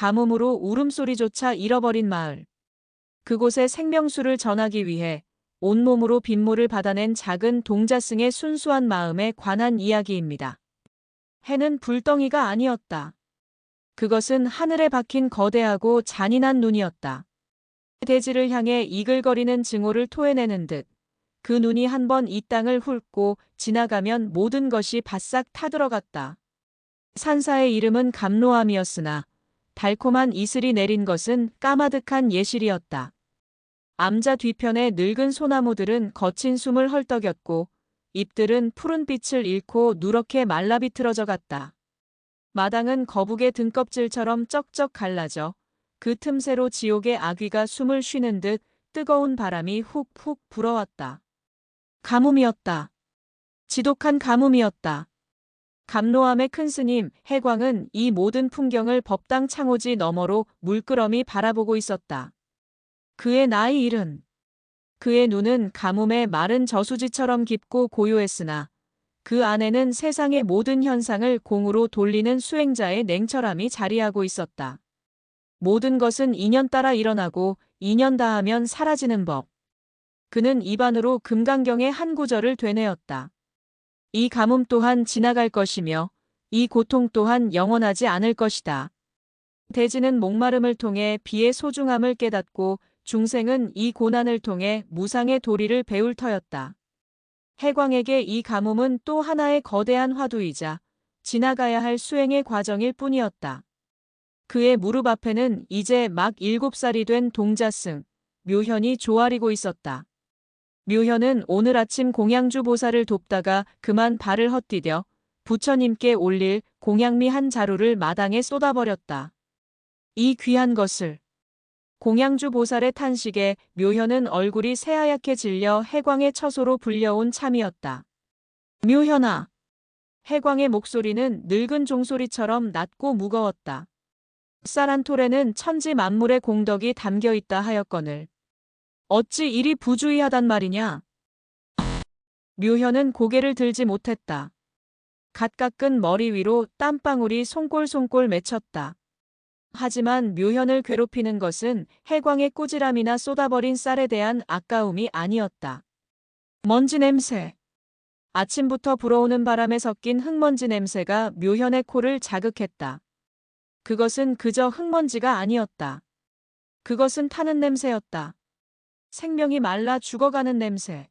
가뭄으로 울음소리조차 잃어버린 마을. 그곳에 생명수를 전하기 위해 온몸으로 빗물을 받아낸 작은 동자승의 순수한 마음에 관한 이야기입니다. 해는 불덩이가 아니었다. 그것은 하늘에 박힌 거대하고 잔인한 눈이었다. 대지를 향해 이글거리는 증오를 토해내는 듯 그 눈이 한번 이 땅을 훑고 지나가면 모든 것이 바싹 타들어갔다. 산사의 이름은 감로암이었으나 달콤한 이슬이 내린 것은 까마득한 예실이었다. 암자 뒤편의 늙은 소나무들은 거친 숨을 헐떡였고 잎들은 푸른 빛을 잃고 누렇게 말라 비틀어져 갔다. 마당은 거북의 등껍질처럼 쩍쩍 갈라져 그 틈새로 지옥의 아귀가 숨을 쉬는 듯 뜨거운 바람이 훅훅 불어왔다. 가뭄이었다. 지독한 가뭄이었다. 감로암의 큰 스님 해광은 이 모든 풍경을 법당 창호지 너머로 물끄러미 바라보고 있었다. 그의 나이 70. 그의 눈은 가뭄의 마른 저수지처럼 깊고 고요했으나 그 안에는 세상의 모든 현상을 공으로 돌리는 수행자의 냉철함이 자리하고 있었다. 모든 것은 인연 따라 일어나고 인연 다하면 사라지는 법. 그는 입안으로 금강경의 한 구절을 되뇌었다. 이 가뭄 또한 지나갈 것이며 이 고통 또한 영원하지 않을 것이다. 대지는 목마름을 통해 비의 소중함을 깨닫고 중생은 이 고난을 통해 무상의 도리를 배울 터였다. 해광에게 이 가뭄은 또 하나의 거대한 화두이자 지나가야 할 수행의 과정일 뿐이었다. 그의 무릎 앞에는 이제 막 7살이 된 동자승, 묘현이 조아리고 있었다. 묘현은 오늘 아침 공양주 보살을 돕다가 그만 발을 헛디뎌 부처님께 올릴 공양미 한 자루를 마당에 쏟아버렸다. 이 귀한 것을. 공양주 보살의 탄식에 묘현은 얼굴이 새하얗게 질려 해광의 처소로 불려온 참이었다. 묘현아. 해광의 목소리는 늙은 종소리처럼 낮고 무거웠다. 쌀한 톨에는 천지 만물의 공덕이 담겨있다 하였거늘 어찌 이리 부주의하단 말이냐. 묘현은 고개를 들지 못했다. 갓 깎은 머리 위로 땀방울이 송골송골 맺혔다. 하지만 묘현을 괴롭히는 것은 해광의 꾸지람이나 쏟아버린 쌀에 대한 아까움이 아니었다. 먼지 냄새. 아침부터 불어오는 바람에 섞인 흙먼지 냄새가 묘현의 코를 자극했다. 그것은 그저 흙먼지가 아니었다. 그것은 타는 냄새였다. 생명이 말라 죽어가는 냄새.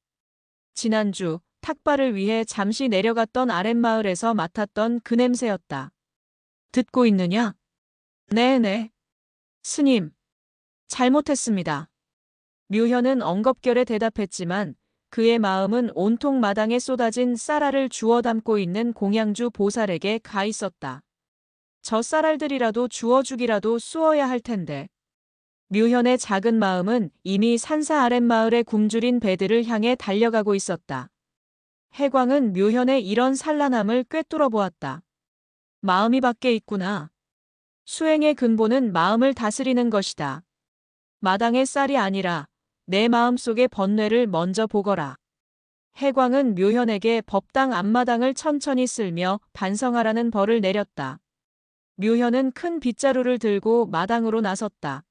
지난주 탁발을 위해 잠시 내려갔던 아랫마을에서 맡았던 그 냄새였다. 듣고 있느냐? 네네. 스님. 잘못했습니다. 묘현은 엉겁결에 대답했지만 그의 마음은 온통 마당에 쏟아진 쌀알을 주워 담고 있는 공양주 보살에게 가 있었다. 저 쌀알들이라도 주워주기라도 쑤어야 할 텐데. 묘현의 작은 마음은 이미 산사 아랫마을에 굶주린 배들을 향해 달려가고 있었다. 해광은 묘현의 이런 산란함을 꿰뚫어 보았다. 마음이 밖에 있구나. 수행의 근본은 마음을 다스리는 것이다. 마당의 쌀이 아니라 내 마음속의 번뇌를 먼저 보거라. 해광은 묘현에게 법당 앞마당을 천천히 쓸며 반성하라는 벌을 내렸다. 묘현은 큰 빗자루를 들고 마당으로 나섰다.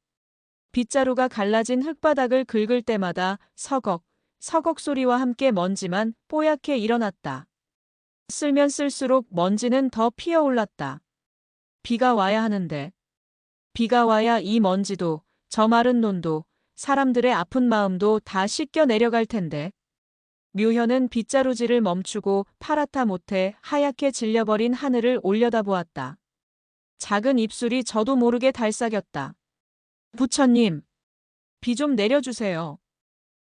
빗자루가 갈라진 흙바닥을 긁을 때마다 서걱, 서걱 소리와 함께 먼지만 뽀얗게 일어났다. 쓸면 쓸수록 먼지는 더 피어올랐다. 비가 와야 하는데. 비가 와야 이 먼지도, 저 마른 논도, 사람들의 아픈 마음도 다 씻겨 내려갈 텐데. 묘현은 빗자루질을 멈추고 파랗다 못해 하얗게 질려버린 하늘을 올려다보았다. 작은 입술이 저도 모르게 달싹였다. 부처님, 비 좀 내려주세요.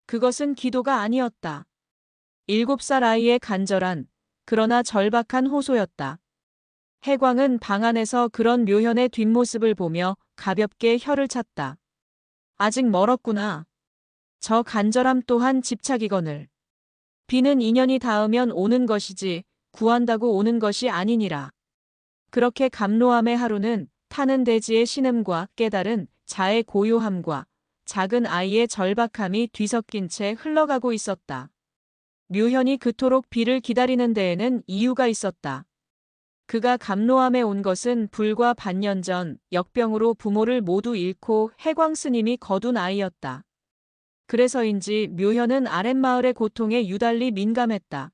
그것은 기도가 아니었다. 7살 아이의 간절한, 그러나 절박한 호소였다. 해광은 방 안에서 그런 묘현의 뒷모습을 보며 가볍게 혀를 찼다. 아직 멀었구나. 저 간절함 또한 집착이거늘. 비는 인연이 닿으면 오는 것이지 구한다고 오는 것이 아니니라. 그렇게 감로함의 하루는 타는 대지의 신음과 깨달은 자의 고요함과 작은 아이의 절박함이 뒤섞인 채 흘러가고 있었다. 묘현이 그토록 비를 기다리는 데에는 이유가 있었다. 그가 감로함에 온 것은 불과 반년 전 역병으로 부모를 모두 잃고 해광 스님이 거둔 아이였다. 그래서인지 묘현은 아랫마을의 고통에 유달리 민감했다.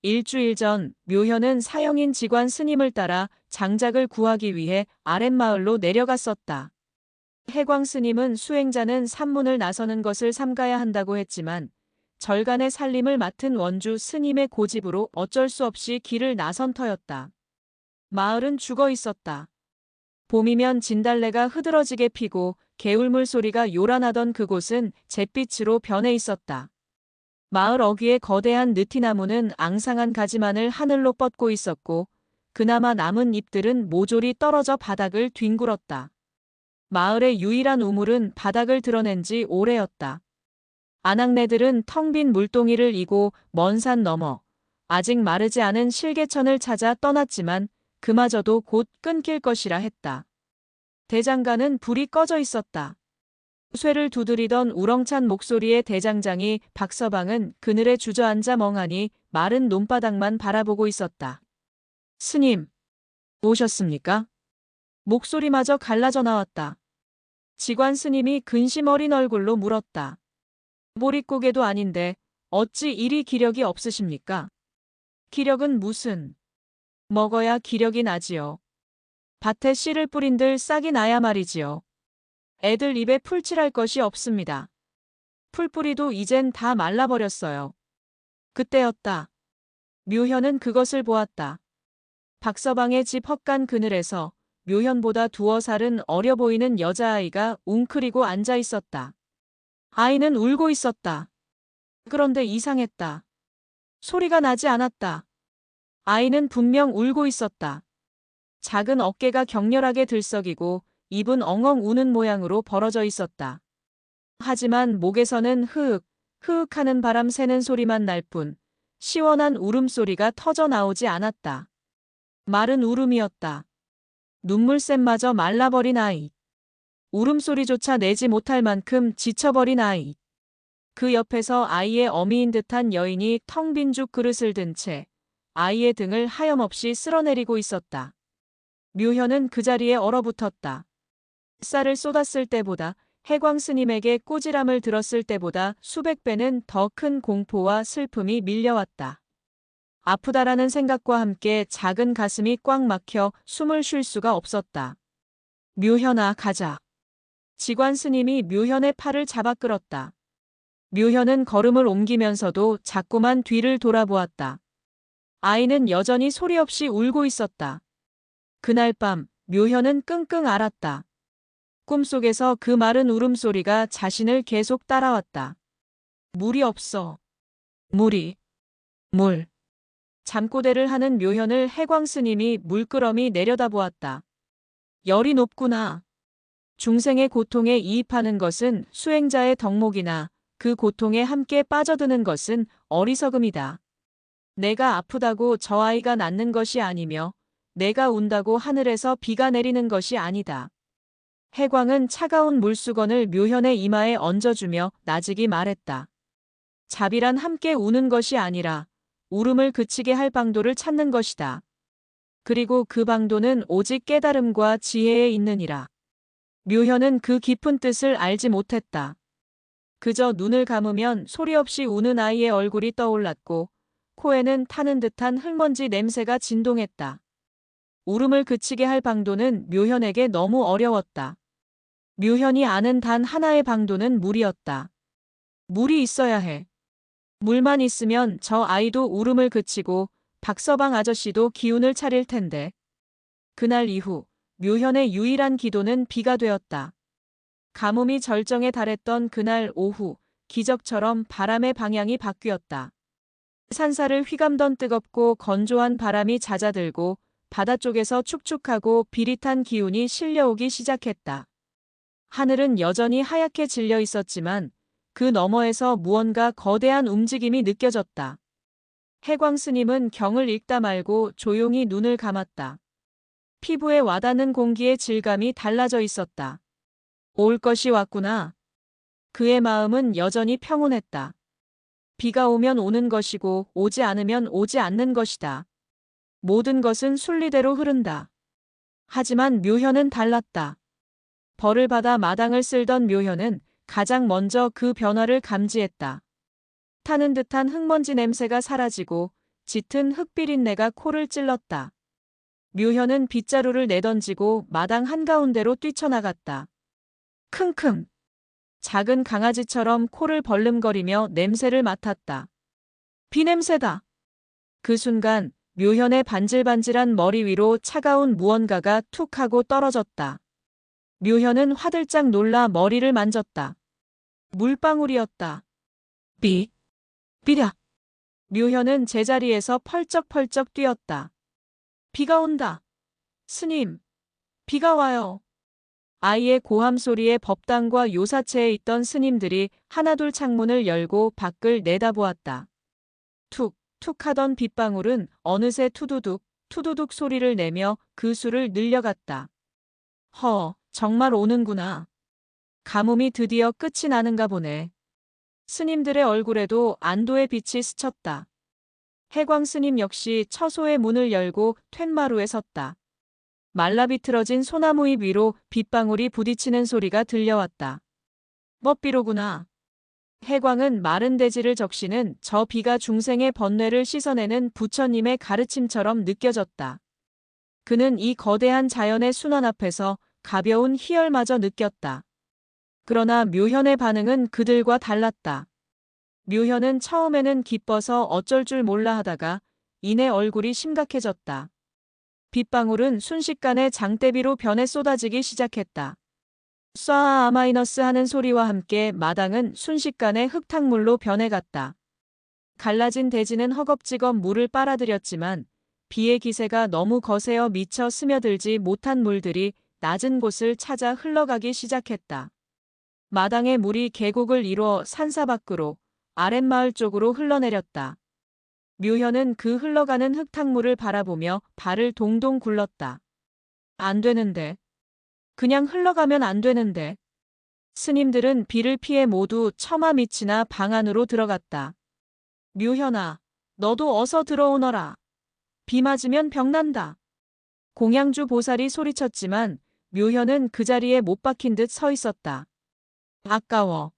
일주일 전 묘현은 사형인 직관 스님을 따라 장작을 구하기 위해 아랫마을로 내려갔었다. 해광 스님은 수행자는 산문을 나서는 것을 삼가야 한다고 했지만 절간의 살림을 맡은 원주 스님의 고집으로 어쩔 수 없이 길을 나선 터였다. 마을은 죽어 있었다. 봄이면 진달래가 흐드러지게 피고 개울물 소리가 요란하던 그곳은 잿빛으로 변해 있었다. 마을 어귀의 거대한 느티나무는 앙상한 가지만을 하늘로 뻗고 있었고 그나마 남은 잎들은 모조리 떨어져 바닥을 뒹굴었다. 마을의 유일한 우물은 바닥을 드러낸 지 오래였다. 아낙네들은 텅 빈 물동이를 이고 먼 산 너머 아직 마르지 않은 실개천을 찾아 떠났지만 그마저도 곧 끊길 것이라 했다. 대장간은 불이 꺼져 있었다. 쇠를 두드리던 우렁찬 목소리의 대장장이 박서방은 그늘에 주저앉아 멍하니 마른 논바닥만 바라보고 있었다. 스님, 오셨습니까? 목소리마저 갈라져 나왔다. 직관 스님이 근심 어린 얼굴로 물었다. 보릿고개도 아닌데 어찌 이리 기력이 없으십니까? 기력은 무슨? 먹어야 기력이 나지요. 밭에 씨를 뿌린들 싹이 나야 말이지요. 애들 입에 풀칠할 것이 없습니다. 풀뿌리도 이젠 다 말라버렸어요. 그때였다. 묘현은 그것을 보았다. 박서방의 집 헛간 그늘에서 묘현보다 2살은 어려 보이는 여자아이가 웅크리고 앉아 있었다. 아이는 울고 있었다. 그런데 이상했다. 소리가 나지 않았다. 아이는 분명 울고 있었다. 작은 어깨가 격렬하게 들썩이고 입은 엉엉 우는 모양으로 벌어져 있었다. 하지만 목에서는 흐윽, 흐윽하는 바람 새는 소리만 날 뿐 시원한 울음소리가 터져 나오지 않았다. 마른 울음이었다. 눈물샘마저 말라버린 아이. 울음소리조차 내지 못할 만큼 지쳐버린 아이. 그 옆에서 아이의 어미인 듯한 여인이 텅 빈 죽 그릇을 든 채 아이의 등을 하염없이 쓸어내리고 있었다. 묘현은 그 자리에 얼어붙었다. 쌀을 쏟았을 때보다 해광 스님에게 꾸지람을 들었을 때보다 수백 배는 더 큰 공포와 슬픔이 밀려왔다. 아프다라는 생각과 함께 작은 가슴이 꽉 막혀 숨을 쉴 수가 없었다. 묘현아, 가자. 직관 스님이 묘현의 팔을 잡아 끌었다. 묘현은 걸음을 옮기면서도 자꾸만 뒤를 돌아보았다. 아이는 여전히 소리 없이 울고 있었다. 그날 밤 묘현은 끙끙 앓았다. 꿈속에서 그 마른 울음소리가 자신을 계속 따라왔다. 물이 없어. 물. 잠꼬대를 하는 묘현을 해광 스님이 물끄러미 내려다보았다. 열이 높구나. 중생의 고통에 이입하는 것은 수행자의 덕목이나 그 고통에 함께 빠져드는 것은 어리석음이다. 내가 아프다고 저 아이가 낫는 것이 아니며 내가 운다고 하늘에서 비가 내리는 것이 아니다. 해광은 차가운 물수건을 묘현의 이마에 얹어주며 나직이 말했다. 자비란 함께 우는 것이 아니라 울음을 그치게 할 방도를 찾는 것이다. 그리고 그 방도는 오직 깨달음과 지혜에 있느니라. 묘현은 그 깊은 뜻을 알지 못했다. 그저 눈을 감으면 소리 없이 우는 아이의 얼굴이 떠올랐고 코에는 타는 듯한 흙먼지 냄새가 진동했다. 울음을 그치게 할 방도는 묘현에게 너무 어려웠다. 묘현이 아는 단 하나의 방도는 물이었다. 물이 있어야 해. 물만 있으면 저 아이도 울음을 그치고 박서방 아저씨도 기운을 차릴 텐데. 그날 이후 묘현의 유일한 기도는 비가 되었다. 가뭄이 절정에 달했던 그날 오후 기적처럼 바람의 방향이 바뀌었다. 산사를 휘감던 뜨겁고 건조한 바람이 잦아들고 바다 쪽에서 축축하고 비릿한 기운이 실려오기 시작했다. 하늘은 여전히 하얗게 질려 있었지만 그 너머에서 무언가 거대한 움직임이 느껴졌다. 해광 스님은 경을 읽다 말고 조용히 눈을 감았다. 피부에 와닿는 공기의 질감이 달라져 있었다. 올 것이 왔구나. 그의 마음은 여전히 평온했다. 비가 오면 오는 것이고 오지 않으면 오지 않는 것이다. 모든 것은 순리대로 흐른다. 하지만 묘현은 달랐다. 벌을 받아 마당을 쓸던 묘현은 가장 먼저 그 변화를 감지했다. 타는 듯한 흙먼지 냄새가 사라지고 짙은 흙비린내가 코를 찔렀다. 묘현은 빗자루를 내던지고 마당 한가운데로 뛰쳐나갔다. 킁킁. 작은 강아지처럼 코를 벌름거리며 냄새를 맡았다. 비냄새다. 그 순간 묘현의 반질반질한 머리 위로 차가운 무언가가 툭 하고 떨어졌다. 묘현은 화들짝 놀라 머리를 만졌다. 물방울이었다. 비랴. 묘현은 제자리에서 펄쩍펄쩍 뛰었다. 비가 온다. 스님, 비가 와요. 아이의 고함 소리에 법당과 요사체에 있던 스님들이 하나둘 창문을 열고 밖을 내다보았다. 툭, 툭 하던 빗방울은 어느새 투두둑, 투두둑 소리를 내며 그 수를 늘려갔다. 정말 오는구나. 가뭄이 드디어 끝이 나는가 보네. 스님들의 얼굴에도 안도의 빛이 스쳤다. 해광 스님 역시 처소의 문을 열고 툇마루에 섰다. 말라비틀어진 소나무 잎 위로 빗방울이 부딪히는 소리가 들려왔다. 멋비로구나. 해광은 마른 대지를 적시는 저 비가 중생의 번뇌를 씻어내는 부처님의 가르침처럼 느껴졌다. 그는 이 거대한 자연의 순환 앞에서 가벼운 희열마저 느꼈다. 그러나 묘현의 반응은 그들과 달랐다. 묘현은 처음에는 기뻐서 어쩔 줄 몰라 하다가 이내 얼굴이 심각해졌다. 빗방울은 순식간에 장대비로 변해 쏟아지기 시작했다. 쏴아 마이너스 하는 소리와 함께 마당은 순식간에 흙탕물로 변해갔다. 갈라진 대지는 허겁지겁 물을 빨아들였지만 비의 기세가 너무 거세어 미처 스며들지 못한 물들이 낮은 곳을 찾아 흘러가기 시작했다. 마당의 물이 계곡을 이루어 산사 밖으로 아랫마을 쪽으로 흘러내렸다. 묘현은 그 흘러가는 흙탕물을 바라보며 발을 동동 굴렀다. 안 되는데. 그냥 흘러가면 안 되는데. 스님들은 비를 피해 모두 처마 밑이나 방 안으로 들어갔다. 묘현아, 너도 어서 들어오너라. 비 맞으면 병난다. 공양주 보살이 소리쳤지만 묘현은 그 자리에 못 박힌 듯 서 있었다. 아까워.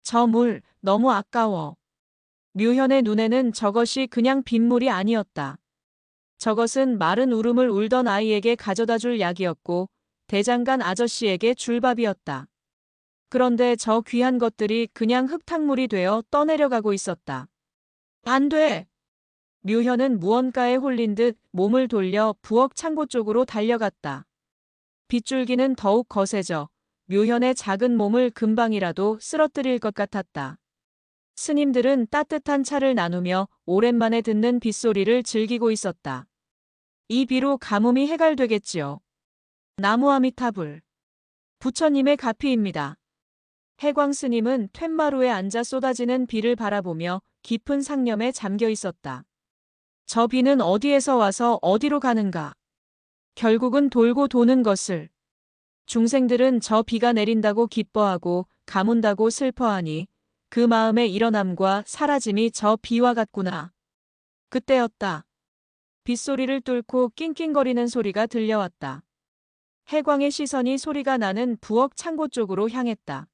저 물 너무 아까워. 묘현의 눈에는 저것이 그냥 빗물이 아니었다. 저것은 마른 울음을 울던 아이에게 가져다 줄 약이었고 대장간 아저씨에게 줄 밥이었다. 그런데 저 귀한 것들이 그냥 흙탕물이 되어 떠내려가고 있었다. 안 돼! 묘현은 무언가에 홀린 듯 몸을 돌려 부엌 창고 쪽으로 달려갔다. 빗줄기는 더욱 거세져 묘현의 작은 몸을 금방이라도 쓰러뜨릴 것 같았다. 스님들은 따뜻한 차를 나누며 오랜만에 듣는 빗소리를 즐기고 있었다. 이 비로 가뭄이 해갈되겠지요. 나무 아미타불. 부처님의 가피입니다. 해광 스님은 툇마루에 앉아 쏟아지는 비를 바라보며 깊은 상념에 잠겨 있었다. 저 비는 어디에서 와서 어디로 가는가? 결국은 돌고 도는 것을. 중생들은 저 비가 내린다고 기뻐하고 가문다고 슬퍼하니 그 마음의 일어남과 사라짐이 저 비와 같구나. 그때였다. 빗소리를 뚫고 낑낑거리는 소리가 들려왔다. 해광의 시선이 소리가 나는 부엌 창고 쪽으로 향했다.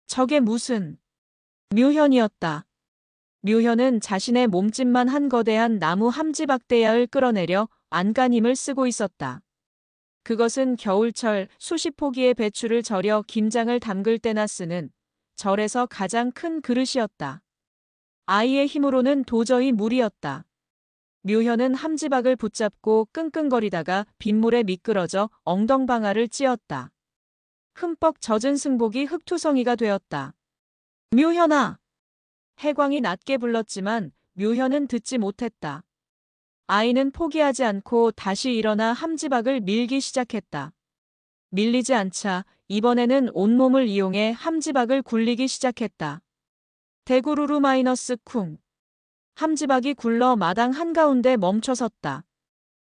저게 무슨... 묘현이었다. 묘현은 자신의 몸집만 한 거대한 나무 함지박대야를 끌어내려 안간힘을 쓰고 있었다. 그것은 겨울철 수십 포기의 배추를 절여 김장을 담글 때나 쓰는 절에서 가장 큰 그릇이었다. 아이의 힘으로는 도저히 무리였다. 묘현은 함지박을 붙잡고 끙끙거리다가 빗물에 미끄러져 엉덩방아를 찧었다. 흠뻑 젖은 승복이 흙투성이가 되었다. 묘현아! 해광이 낮게 불렀지만 묘현은 듣지 못했다. 아이는 포기하지 않고 다시 일어나 함지박을 밀기 시작했다. 밀리지 않자 이번에는 온몸을 이용해 함지박을 굴리기 시작했다. 대구루루 마이너스 쿵. 함지박이 굴러 마당 한가운데 멈춰섰다.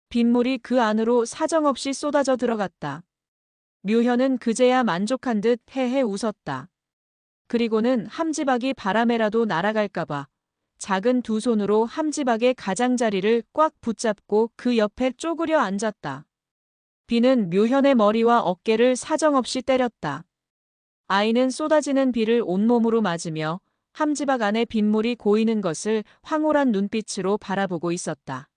빗물이 그 안으로 사정없이 쏟아져 들어갔다. 묘현은 그제야 만족한 듯 헤헤 웃었다. 그리고는 함지박이 바람에라도 날아갈까봐 작은 두 손으로 함지박의 가장자리를 꽉 붙잡고 그 옆에 쪼그려 앉았다. 비는 묘현의 머리와 어깨를 사정없이 때렸다. 아이는 쏟아지는 비를 온몸으로 맞으며 함지박 안에 빗물이 고이는 것을 황홀한 눈빛으로 바라보고 있었다.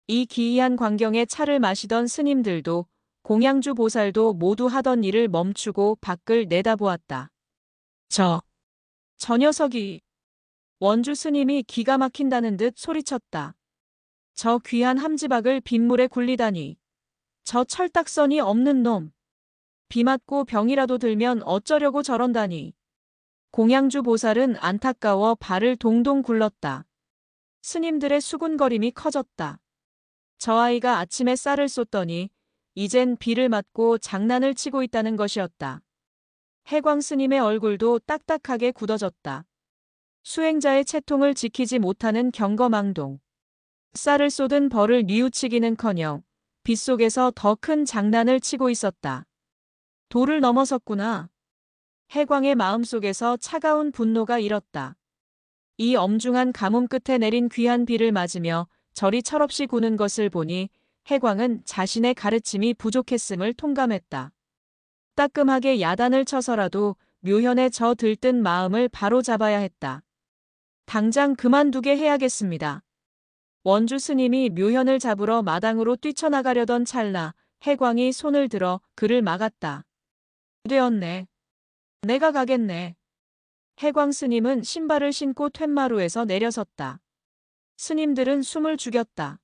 이 기이한 광경에 차를 마시던 스님들도 공양주 보살도 모두 하던 일을 멈추고 밖을 내다보았다. 저 녀석이 원주 스님이 기가 막힌다는 듯 소리쳤다. 저 귀한 함지박을 빗물에 굴리다니. 저 철딱선이 없는 놈. 비 맞고 병이라도 들면 어쩌려고 저런다니. 공양주 보살은 안타까워 발을 동동 굴렀다. 스님들의 수군거림이 커졌다. 저 아이가 아침에 쌀을 쏟더니 이젠 비를 맞고 장난을 치고 있다는 것이었다. 해광 스님의 얼굴도 딱딱하게 굳어졌다. 수행자의 채통을 지키지 못하는 경거망동. 쌀을 쏟은 벌을 뉘우치기는커녕 빗속에서 더 큰 장난을 치고 있었다. 도를 넘어섰구나. 해광의 마음속에서 차가운 분노가 일었다. 이 엄중한 가뭄 끝에 내린 귀한 비를 맞으며 절이 철없이 구는 것을 보니 해광은 자신의 가르침이 부족했음을 통감했다. 따끔하게 야단을 쳐서라도 묘현의 저 들뜬 마음을 바로잡아야 했다. 당장 그만두게 해야겠습니다. 원주 스님이 묘현을 잡으러 마당으로 뛰쳐나가려던 찰나 해광이 손을 들어 그를 막았다. 되었네. 내가 가겠네. 해광 스님은 신발을 신고 툇마루에서 내려섰다. 스님들은 숨을 죽였다.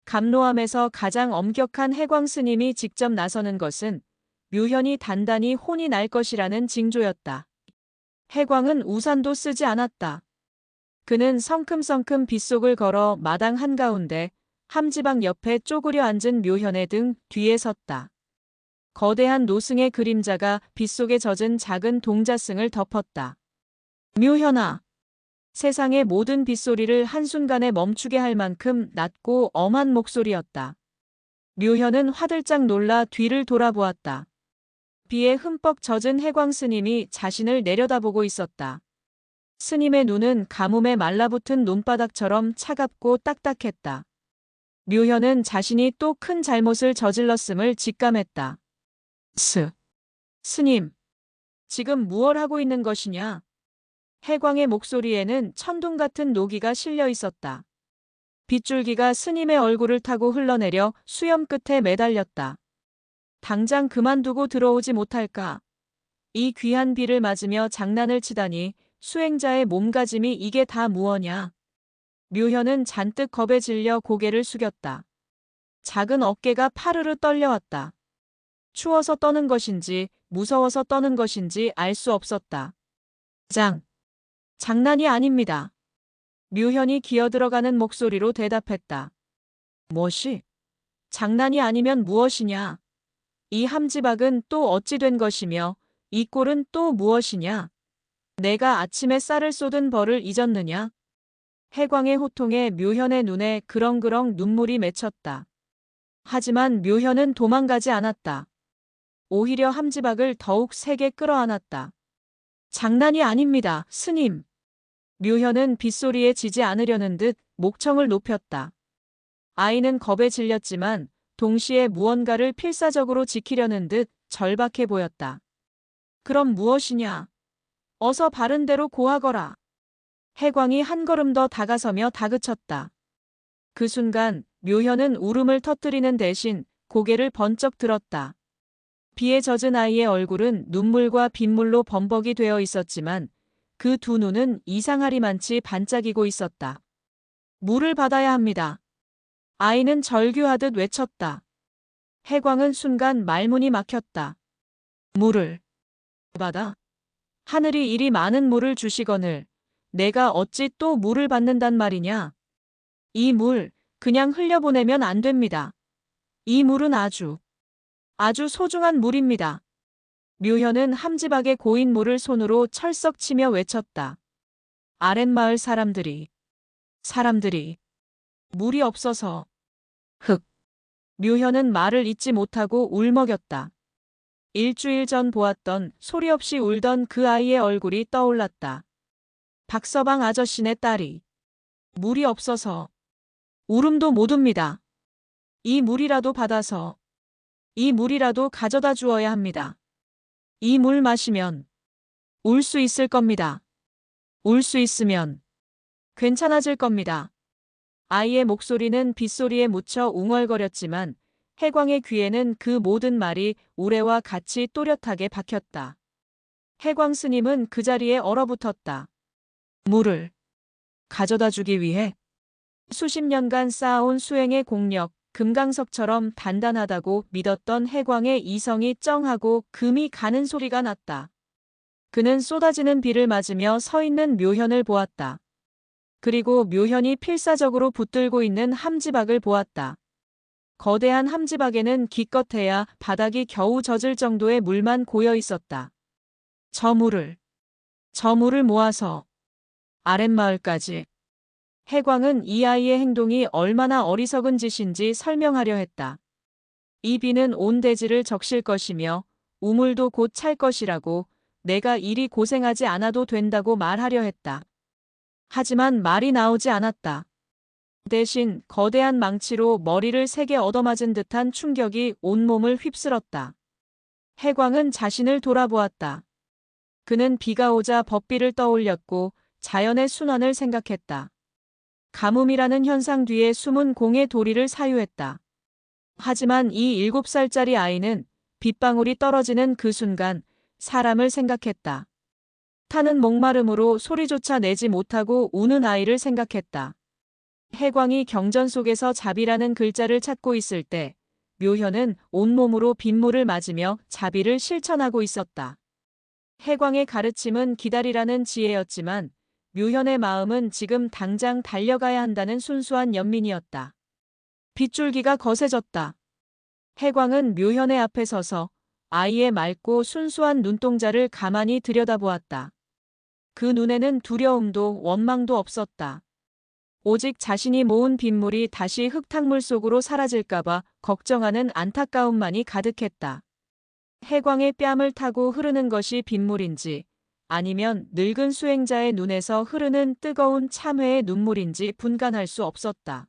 감로함에서 가장 엄격한 해광 스님이 직접 나서는 것은 묘현이 단단히 혼이 날 것이라는 징조였다. 해광은 우산도 쓰지 않았다. 그는 성큼성큼 빗속을 걸어 마당 한가운데 함지박 옆에 쪼그려 앉은 묘현의 등 뒤에 섰다. 거대한 노승의 그림자가 빗속에 젖은 작은 동자승을 덮었다. 묘현아. 세상의 모든 빗소리를 한순간에 멈추게 할 만큼 낮고 엄한 목소리였다. 묘현은 화들짝 놀라 뒤를 돌아보았다. 비에 흠뻑 젖은 해광 스님이 자신을 내려다보고 있었다. 스님의 눈은 가뭄에 말라붙은 논바닥처럼 차갑고 딱딱했다. 묘현은 자신이 또 큰 잘못을 저질렀음을 직감했다. 스님, 지금 무얼 하고 있는 것이냐? 해광의 목소리에는 천둥 같은 노기가 실려 있었다. 빗줄기가 스님의 얼굴을 타고 흘러내려 수염 끝에 매달렸다. 당장 그만두고 들어오지 못할까? 이 귀한 비를 맞으며 장난을 치다니 수행자의 몸가짐이 이게 다 무엇냐? 묘현은 잔뜩 겁에 질려 고개를 숙였다. 작은 어깨가 파르르 떨려왔다. 추워서 떠는 것인지 무서워서 떠는 것인지 알 수 없었다. 장난이 아닙니다. 묘현이 기어들어가는 목소리로 대답했다. 무엇이? 장난이 아니면 무엇이냐? 이 함지박은 또 어찌 된 것이며 이 꼴은 또 무엇이냐? 내가 아침에 쌀을 쏟은 벌을 잊었느냐? 해광의 호통에 묘현의 눈에 그렁그렁 눈물이 맺혔다. 하지만 묘현은 도망가지 않았다. 오히려 함지박을 더욱 세게 끌어안았다. 장난이 아닙니다, 스님. 묘현은 빗소리에 지지 않으려는 듯 목청을 높였다. 아이는 겁에 질렸지만 동시에 무언가를 필사적으로 지키려는 듯 절박해 보였다. 그럼 무엇이냐? 어서 바른 대로 고하거라. 해광이 한 걸음 더 다가서며 다그쳤다. 그 순간 묘현은 울음을 터뜨리는 대신 고개를 번쩍 들었다. 비에 젖은 아이의 얼굴은 눈물과 빗물로 범벅이 되어 있었지만 그 두 눈은 이상하리만치 반짝이고 있었다. 물을 받아야 합니다. 아이는 절규하듯 외쳤다. 해광은 순간 말문이 막혔다. 물을 받아? 하늘이 이리 많은 물을 주시거늘 내가 어찌 또 물을 받는단 말이냐? 이 물 그냥 흘려보내면 안 됩니다. 이 물은 아주 소중한 물입니다. 묘현은 함지박의 고인 물을 손으로 철썩 치며 외쳤다. 아랫마을 사람들이 물이 없어서 묘현은 말을 잇지 못하고 울먹였다. 일주일 전 보았던 소리 없이 울던 그 아이의 얼굴이 떠올랐다. 박서방 아저씨네 딸이 물이 없어서 울음도 못 웁니다. 이 물이라도 받아서 이 물이라도 가져다 주어야 합니다. 이 물 마시면 울 수 있을 겁니다. 울 수 있으면 괜찮아질 겁니다. 아이의 목소리는 빗소리에 묻혀 웅얼거렸지만 해광의 귀에는 그 모든 말이 우레와 같이 또렷하게 박혔다. 해광 스님은 그 자리에 얼어붙었다. 물을 가져다 주기 위해 수십 년간 쌓아온 수행의 공력, 금강석처럼 단단하다고 믿었던 해광의 이성이 쩡하고 금이 가는 소리가 났다. 그는 쏟아지는 비를 맞으며 서 있는 묘현을 보았다. 그리고 묘현이 필사적으로 붙들고 있는 함지박을 보았다. 거대한 함지박에는 기껏해야 바닥이 겨우 젖을 정도의 물만 고여 있었다. 저 물을 모아서 아랫마을까지. 해광은 이 아이의 행동이 얼마나 어리석은 짓인지 설명하려 했다. 이 비는 온 대지를 적실 것이며 우물도 곧 찰 것이라고 내가 이리 고생하지 않아도 된다고 말하려 했다. 하지만 말이 나오지 않았다. 대신 거대한 망치로 머리를 세게 얻어맞은 듯한 충격이 온몸을 휩쓸었다. 해광은 자신을 돌아보았다. 그는 비가 오자 법비를 떠올렸고 자연의 순환을 생각했다. 가뭄이라는 현상 뒤에 숨은 공의 도리를 사유했다. 하지만 이 7살짜리 아이는 빗방울이 떨어지는 그 순간 사람을 생각했다. 타는 목마름으로 소리조차 내지 못하고 우는 아이를 생각했다. 해광이 경전 속에서 자비라는 글자를 찾고 있을 때 묘현은 온몸으로 빗물을 맞으며 자비를 실천하고 있었다. 해광의 가르침은 기다리라는 지혜였지만 묘현의 마음은 지금 당장 달려가야 한다는 순수한 연민이었다. 빗줄기가 거세졌다. 해광은 묘현의 앞에 서서 아이의 맑고 순수한 눈동자를 가만히 들여다보았다. 그 눈에는 두려움도 원망도 없었다. 오직 자신이 모은 빗물이 다시 흙탕물 속으로 사라질까봐 걱정하는 안타까움만이 가득했다. 해광의 뺨을 타고 흐르는 것이 빗물인지 아니면 늙은 수행자의 눈에서 흐르는 뜨거운 참회의 눈물인지 분간할 수 없었다.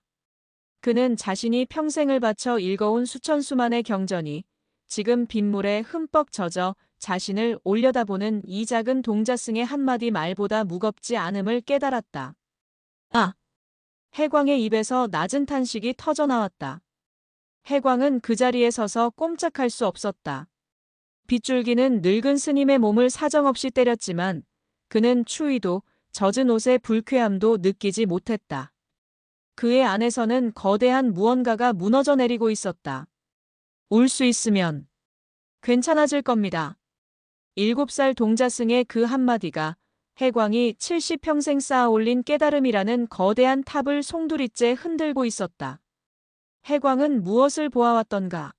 그는 자신이 평생을 바쳐 읽어온 수천 수만의 경전이 지금 빗물에 흠뻑 젖어 자신을 올려다보는 이 작은 동자승의 한마디 말보다 무겁지 않음을 깨달았다. 아! 해광의 입에서 낮은 탄식이 터져나왔다. 해광은 그 자리에 서서 꼼짝할 수 없었다. 빗줄기는 늙은 스님의 몸을 사정없이 때렸지만 그는 추위도 젖은 옷의 불쾌함도 느끼지 못했다. 그의 안에서는 거대한 무언가가 무너져 내리고 있었다. 울 수 있으면 괜찮아질 겁니다. 7살 동자승의 그 한마디가 해광이 70평생 쌓아올린 깨달음이라는 거대한 탑을 송두리째 흔들고 있었다. 해광은 무엇을 보아왔던가?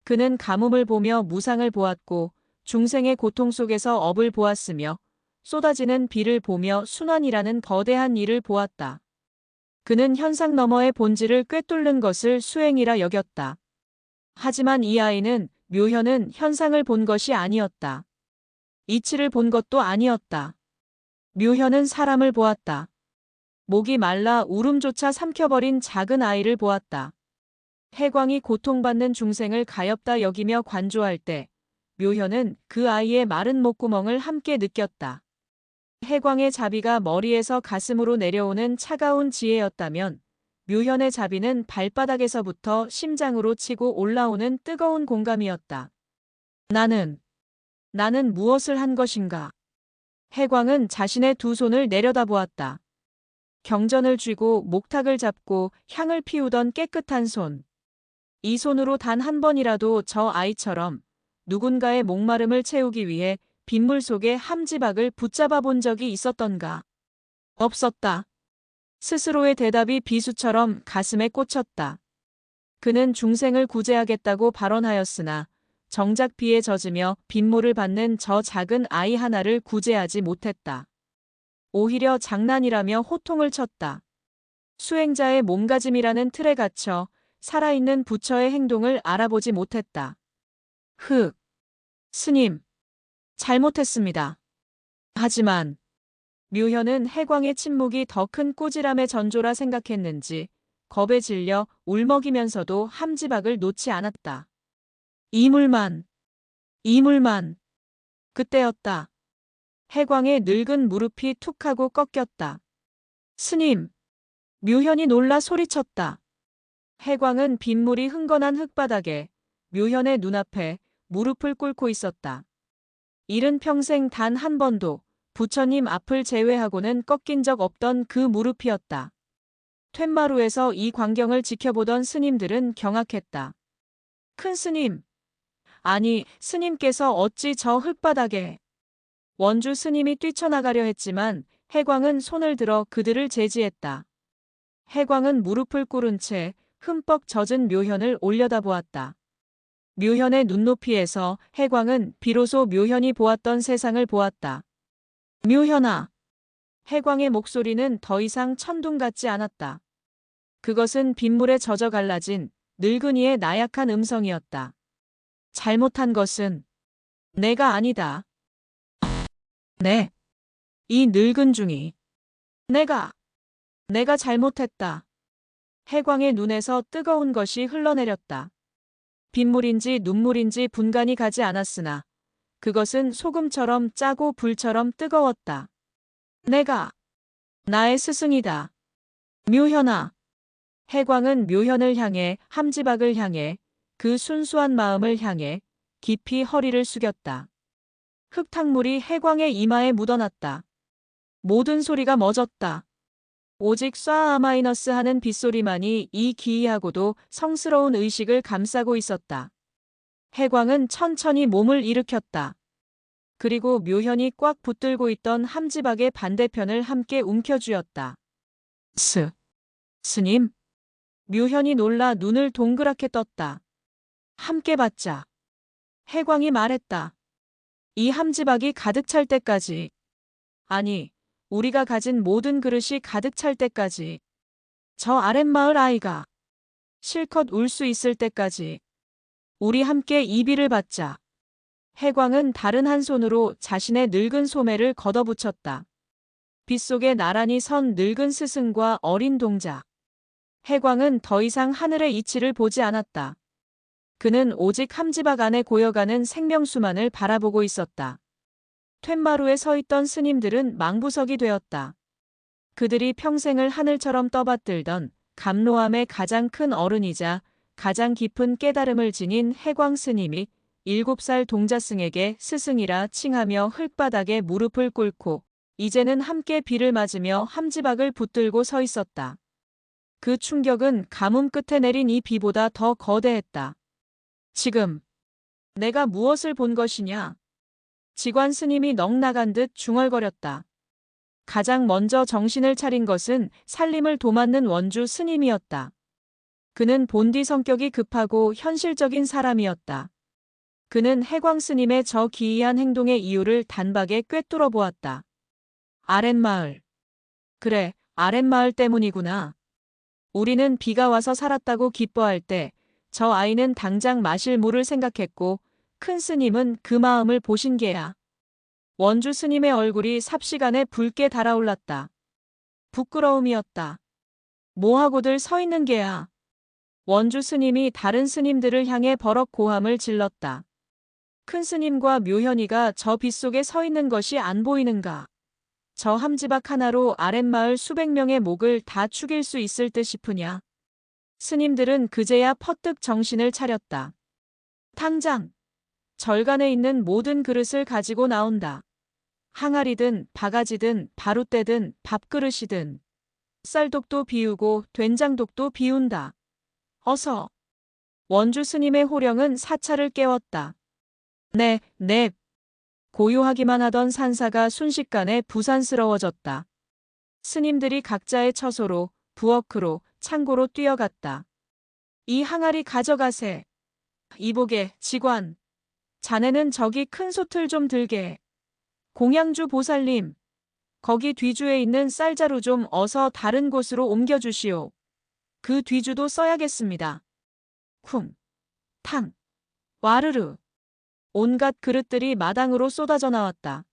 그는 가뭄을 보며 무상을 보았고 중생의 고통 속에서 업을 보았으며 쏟아지는 비를 보며 순환이라는 거대한 일을 보았다. 그는 현상 너머의 본질을 꿰뚫는 것을 수행이라 여겼다. 하지만 이 아이는 묘현은 현상을 본 것이 아니었다. 이치를 본 것도 아니었다. 묘현은 사람을 보았다. 목이 말라 울음조차 삼켜버린 작은 아이를 보았다. 해광이 고통받는 중생을 가엾다 여기며 관조할 때 묘현은 그 아이의 마른 목구멍을 함께 느꼈다. 해광의 자비가 머리에서 가슴으로 내려오는 차가운 지혜였다면 묘현의 자비는 발바닥에서부터 심장으로 치고 올라오는 뜨거운 공감이었다. 나는 무엇을 한 것인가? 해광은 자신의 두 손을 내려다보았다. 경전을 쥐고 목탁을 잡고 향을 피우던 깨끗한 손. 이 손으로 단 한 번이라도 저 아이처럼 누군가의 목마름을 채우기 위해 빗물 속의 함지박을 붙잡아 본 적이 있었던가? 없었다. 스스로의 대답이 비수처럼 가슴에 꽂혔다. 그는 중생을 구제하겠다고 발언하였으나 정작 비에 젖으며 빗물을 받는 저 작은 아이 하나를 구제하지 못했다. 오히려 장난이라며 호통을 쳤다. 수행자의 몸가짐이라는 틀에 갇혀 살아있는 부처의 행동을 알아보지 못했다. 스님, 잘못했습니다. 하지만 묘현은 해광의 침묵이 더 큰 꾸지람의 전조라 생각했는지 겁에 질려 울먹이면서도 함지박을 놓지 않았다. 이물만, 이물만. 그때였다. 해광의 늙은 무릎이 툭 하고 꺾였다. 스님! 묘현이 놀라 소리쳤다. 해광은 빗물이 흥건한 흙바닥에 묘현의 눈앞에 무릎을 꿇고 있었다. 일은 평생 단 한 번도 부처님 앞을 제외하고는 꺾인 적 없던 그 무릎이었다. 툇마루에서 이 광경을 지켜보던 스님들은 경악했다. 큰 스님! 아니, 스님께서 어찌 저 흙바닥에. 원주 스님이 뛰쳐나가려 했지만 해광은 손을 들어 그들을 제지했다. 해광은 무릎을 꿇은 채 흠뻑 젖은 묘현을 올려다보았다. 묘현의 눈높이에서 해광은 비로소 묘현이 보았던 세상을 보았다. 묘현아. 해광의 목소리는 더 이상 천둥 같지 않았다. 그것은 빗물에 젖어 갈라진 늙은이의 나약한 음성이었다. 잘못한 것은 내가 아니다. 네. 이 늙은 중이. 내가 잘못했다. 해광의 눈에서 뜨거운 것이 흘러내렸다. 빗물인지 눈물인지 분간이 가지 않았으나 그것은 소금처럼 짜고 불처럼 뜨거웠다. 내가 나의 스승이다. 묘현아. 해광은 묘현을 향해 함지박을 향해 그 순수한 마음을 향해 깊이 허리를 숙였다. 흙탕물이 해광의 이마에 묻어났다. 모든 소리가 멎었다. 오직 쏴아 하는 빗소리만이 이 기이하고도 성스러운 의식을 감싸고 있었다. 해광은 천천히 몸을 일으켰다. 그리고 묘현이 꽉 붙들고 있던 함지박의 반대편을 함께 움켜쥐었다. 스님. 묘현이 놀라 눈을 동그랗게 떴다. 함께 받자. 해광이 말했다. 이 함지박이 가득 찰 때까지. 아니, 우리가 가진 모든 그릇이 가득 찰 때까지. 저 아랫마을 아이가 실컷 울 수 있을 때까지. 우리 함께 이 비를 받자. 해광은 다른 한 손으로 자신의 늙은 소매를 걷어붙였다. 빗속에 나란히 선 늙은 스승과 어린 동자. 해광은 더 이상 하늘의 이치를 보지 않았다. 그는 오직 함지박 안에 고여가는 생명수만을 바라보고 있었다. 툇마루에 서 있던 스님들은 망부석이 되었다. 그들이 평생을 하늘처럼 떠받들던 감로함의 가장 큰 어른이자 가장 깊은 깨달음을 지닌 해광 스님이 7살 동자승에게 스승이라 칭하며 흙바닥에 무릎을 꿇고 이제는 함께 비를 맞으며 함지박을 붙들고 서 있었다. 그 충격은 가뭄 끝에 내린 이 비보다 더 거대했다. 지금 내가 무엇을 본 것이냐? 지관 스님이 넋 나간 듯 중얼거렸다. 가장 먼저 정신을 차린 것은 살림을 도맡는 원주 스님이었다. 그는 본디 성격이 급하고 현실적인 사람이었다. 그는 해광 스님의 저 기이한 행동의 이유를 단박에 꿰뚫어 보았다. 아랫마을. 그래, 아랫마을 때문이구나. 우리는 비가 와서 살았다고 기뻐할 때 저 아이는 당장 마실 물을 생각했고 큰 스님은 그 마음을 보신 게야. 원주 스님의 얼굴이 삽시간에 붉게 달아올랐다. 부끄러움이었다. 뭐하고들 서 있는 게야. 원주 스님이 다른 스님들을 향해 버럭 고함을 질렀다. 큰 스님과 묘현이가 저 빗속에 서 있는 것이 안 보이는가. 저 함지박 하나로 아랫마을 수백 명의 목을 다 축일 수 있을 듯 싶으냐. 스님들은 그제야 퍼뜩 정신을 차렸다. 당장 절간에 있는 모든 그릇을 가지고 나온다. 항아리든 바가지든 바루대든 밥그릇이든 쌀독도 비우고 된장독도 비운다. 어서. 원주 스님의 호령은 사찰을 깨웠다. 네. 고요하기만 하던 산사가 순식간에 부산스러워졌다. 스님들이 각자의 처소로, 부엌으로, 창고로 뛰어갔다. 이 항아리 가져가세. 이보게, 직관. 자네는 저기 큰 솥을 좀 들게. 공양주 보살님. 거기 뒤주에 있는 쌀자루 좀 어서 다른 곳으로 옮겨주시오. 그 뒤주도 써야겠습니다. 쿵, 탕, 와르르. 온갖 그릇들이 마당으로 쏟아져 나왔다.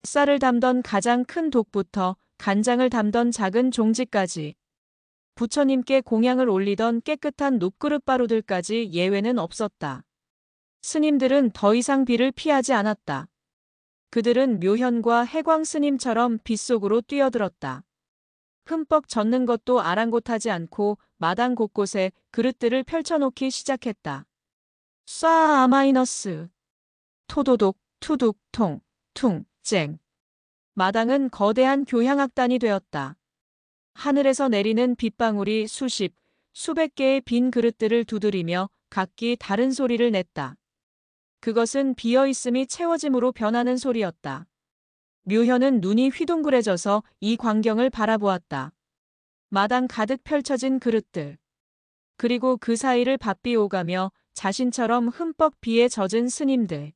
쌀을 담던 가장 큰 독부터 간장을 담던 작은 종지까지, 부처님께 공양을 올리던 깨끗한 녹그릇 바루들까지 예외는 없었다. 스님들은 더 이상 비를 피하지 않았다. 그들은 묘현과 해광 스님처럼 빗속으로 뛰어들었다. 흠뻑 젖는 것도 아랑곳하지 않고 마당 곳곳에 그릇들을 펼쳐놓기 시작했다. 쏴 아 마이너스 토도독 투둑 통 퉁 쨍. 마당은 거대한 교향악단이 되었다. 하늘에서 내리는 빗방울이 수십, 수백 개의 빈 그릇들을 두드리며 각기 다른 소리를 냈다. 그것은 비어있음이 채워짐으로 변하는 소리였다. 묘현은 눈이 휘둥그레져서 이 광경을 바라보았다. 마당 가득 펼쳐진 그릇들. 그리고 그 사이를 바삐 오가며 자신처럼 흠뻑 비에 젖은 스님들.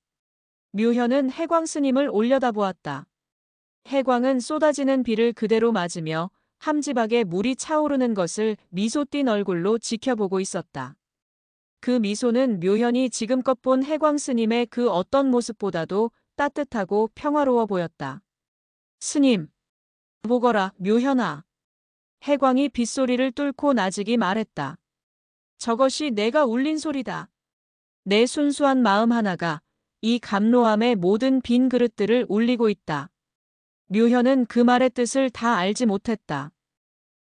묘현은 해광 스님을 올려다보았다. 해광은 쏟아지는 비를 그대로 맞으며 함지박에 물이 차오르는 것을 미소 띤 얼굴로 지켜보고 있었다. 그 미소는 묘현이 지금껏 본 해광 스님의 그 어떤 모습보다도 따뜻하고 평화로워 보였다. 스님, 보거라, 묘현아. 해광이 빗소리를 뚫고 나직이 말했다. 저것이 내가 울린 소리다. 내 순수한 마음 하나가 이 감로함의 모든 빈 그릇들을 울리고 있다. 묘현은 그 말의 뜻을 다 알지 못했다.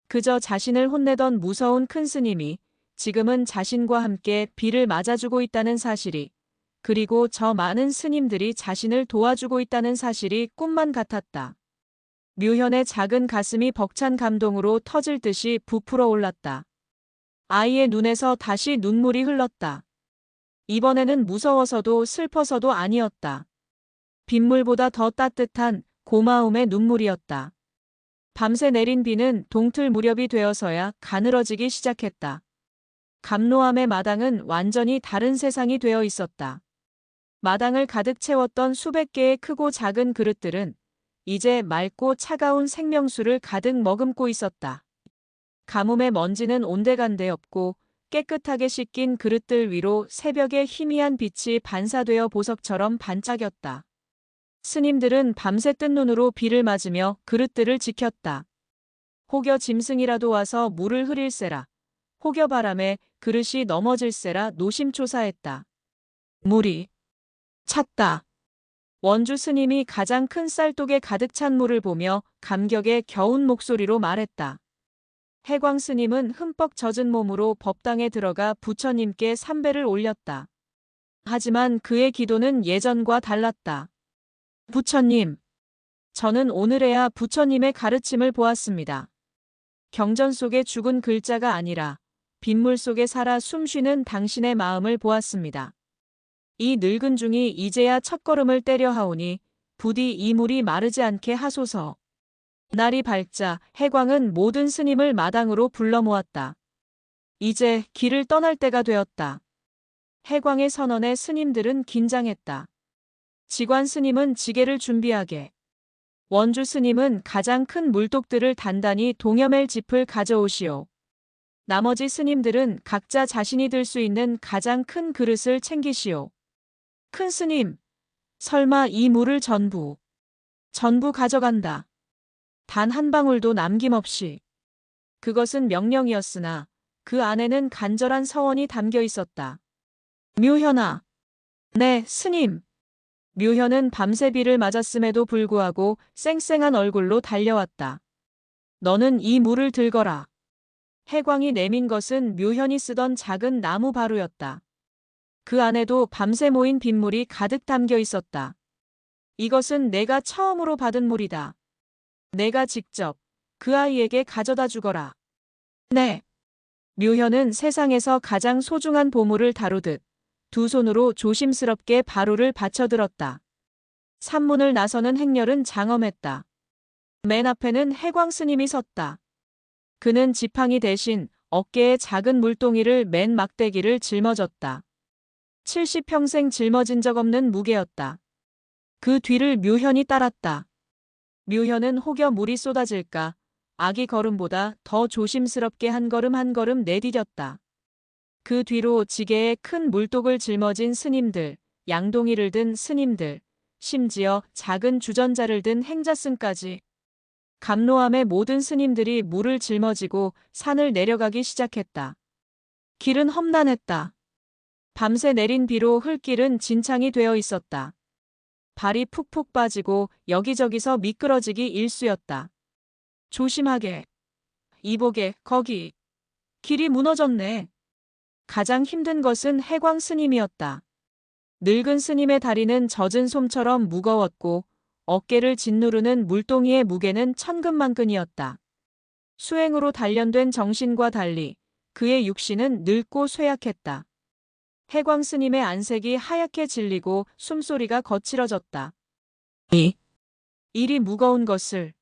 그저 자신을 혼내던 무서운 큰 스님이 지금은 자신과 함께 비를 맞아주고 있다는 사실이, 그리고 저 많은 스님들이 자신을 도와주고 있다는 사실이 꿈만 같았다. 묘현의 작은 가슴이 벅찬 감동으로 터질 듯이 부풀어 올랐다. 아이의 눈에서 다시 눈물이 흘렀다. 이번에는 무서워서도 슬퍼서도 아니었다. 빗물보다 더 따뜻한 고마움의 눈물이었다. 밤새 내린 비는 동틀 무렵이 되어서야 가늘어지기 시작했다. 감로함의 마당은 완전히 다른 세상이 되어 있었다. 마당을 가득 채웠던 수백 개의 크고 작은 그릇들은 이제 맑고 차가운 생명수를 가득 머금고 있었다. 가뭄의 먼지는 온데간데 없고 깨끗하게 씻긴 그릇들 위로 새벽의 희미한 빛이 반사되어 보석처럼 반짝였다. 스님들은 밤새 뜬 눈으로 비를 맞으며 그릇들을 지켰다. 혹여 짐승이라도 와서 물을 흐릴세라. 혹여 바람에 그릇이 넘어질세라 노심초사했다. 물이 찼다. 원주 스님이 가장 큰 쌀독에 가득 찬 물을 보며 감격에 겨운 목소리로 말했다. 해광 스님은 흠뻑 젖은 몸으로 법당에 들어가 부처님께 삼배를 올렸다. 하지만 그의 기도는 예전과 달랐다. 부처님, 저는 오늘에야 부처님의 가르침을 보았습니다. 경전 속의 죽은 글자가 아니라 빗물 속에 살아 숨쉬는 당신의 마음을 보았습니다. 이 늙은 중이 이제야 첫걸음을 떼려 하오니 부디 이 물이 마르지 않게 하소서. 날이 밝자 해광은 모든 스님을 마당으로 불러 모았다. 이제 길을 떠날 때가 되었다. 해광의 선언에 스님들은 긴장했다. 지관 스님은 지게를 준비하게. 원주 스님은 가장 큰 물독들을 단단히 동여맬 짚을 가져오시오. 나머지 스님들은 각자 자신이 들 수 있는 가장 큰 그릇을 챙기시오. 큰 스님, 설마 이 물을 전부 가져간다. 단 한 방울도 남김없이. 그것은 명령이었으나 그 안에는 간절한 서원이 담겨 있었다. 묘현아. 네, 스님. 묘현은 밤새 비를 맞았음에도 불구하고 쌩쌩한 얼굴로 달려왔다. 너는 이 물을 들거라. 해광이 내민 것은 묘현이 쓰던 작은 나무 바루였다. 그 안에도 밤새 모인 빗물이 가득 담겨 있었다. 이것은 내가 처음으로 받은 물이다. 내가 직접 그 아이에게 가져다 주거라. 네. 묘현은 세상에서 가장 소중한 보물을 다루듯 두 손으로 조심스럽게 바루를 받쳐들었다. 산문을 나서는 행렬은 장엄했다. 맨 앞에는 해광 스님이 섰다. 그는 지팡이 대신 어깨에 작은 물동이를 맨 막대기를 짊어졌다. 70평생 짊어진 적 없는 무게였다. 그 뒤를 묘현이 따랐다. 묘현은 혹여 물이 쏟아질까 아기 걸음보다 더 조심스럽게 한 걸음 한 걸음 내디뎠다. 그 뒤로 지게에 큰 물독을 짊어진 스님들, 양동이를 든 스님들, 심지어 작은 주전자를 든 행자승까지. 감로함의 모든 스님들이 물을 짊어지고 산을 내려가기 시작했다. 길은 험난했다. 밤새 내린 비로 흙길은 진창이 되어 있었다. 발이 푹푹 빠지고 여기저기서 미끄러지기 일쑤였다. 조심하게. 이보게, 거기. 길이 무너졌네. 가장 힘든 것은 해광 스님이었다. 늙은 스님의 다리는 젖은 솜처럼 무거웠고 어깨를 짓누르는 물동이의 무게는 천근만근이었다. 수행으로 단련된 정신과 달리 그의 육신은 늙고 쇠약했다. 해광 스님의 안색이 하얗게 질리고 숨소리가 거칠어졌다. 일이 무거운 것을.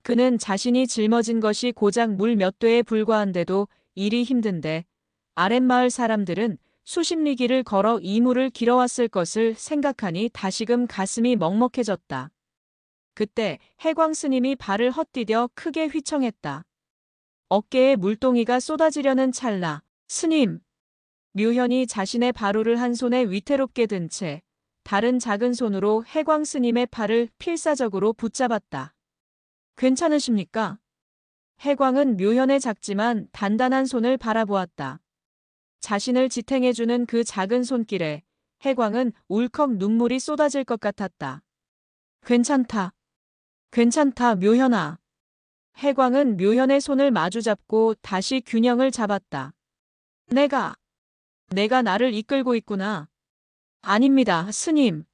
그는 자신이 짊어진 것이 고작 물 몇 되에 불과한데도 일이 힘든데 아랫마을 사람들은 수십 리길을 걸어 이 물을 길어왔을 것을 생각하니 다시금 가슴이 먹먹해졌다. 그때 해광 스님이 발을 헛디뎌 크게 휘청했다. 어깨에 물동이가 쏟아지려는 찰나, 스님! 묘현이 자신의 바로를 한 손에 위태롭게 든 채 다른 작은 손으로 해광 스님의 팔을 필사적으로 붙잡았다. 괜찮으십니까? 해광은 묘현의 작지만 단단한 손을 바라보았다. 자신을 지탱해주는 그 작은 손길에 해광은 울컥 눈물이 쏟아질 것 같았다. 괜찮다. 괜찮다, 묘현아. 해광은 묘현의 손을 마주잡고 다시 균형을 잡았다. 내가 나를 이끌고 있구나. 아닙니다, 스님.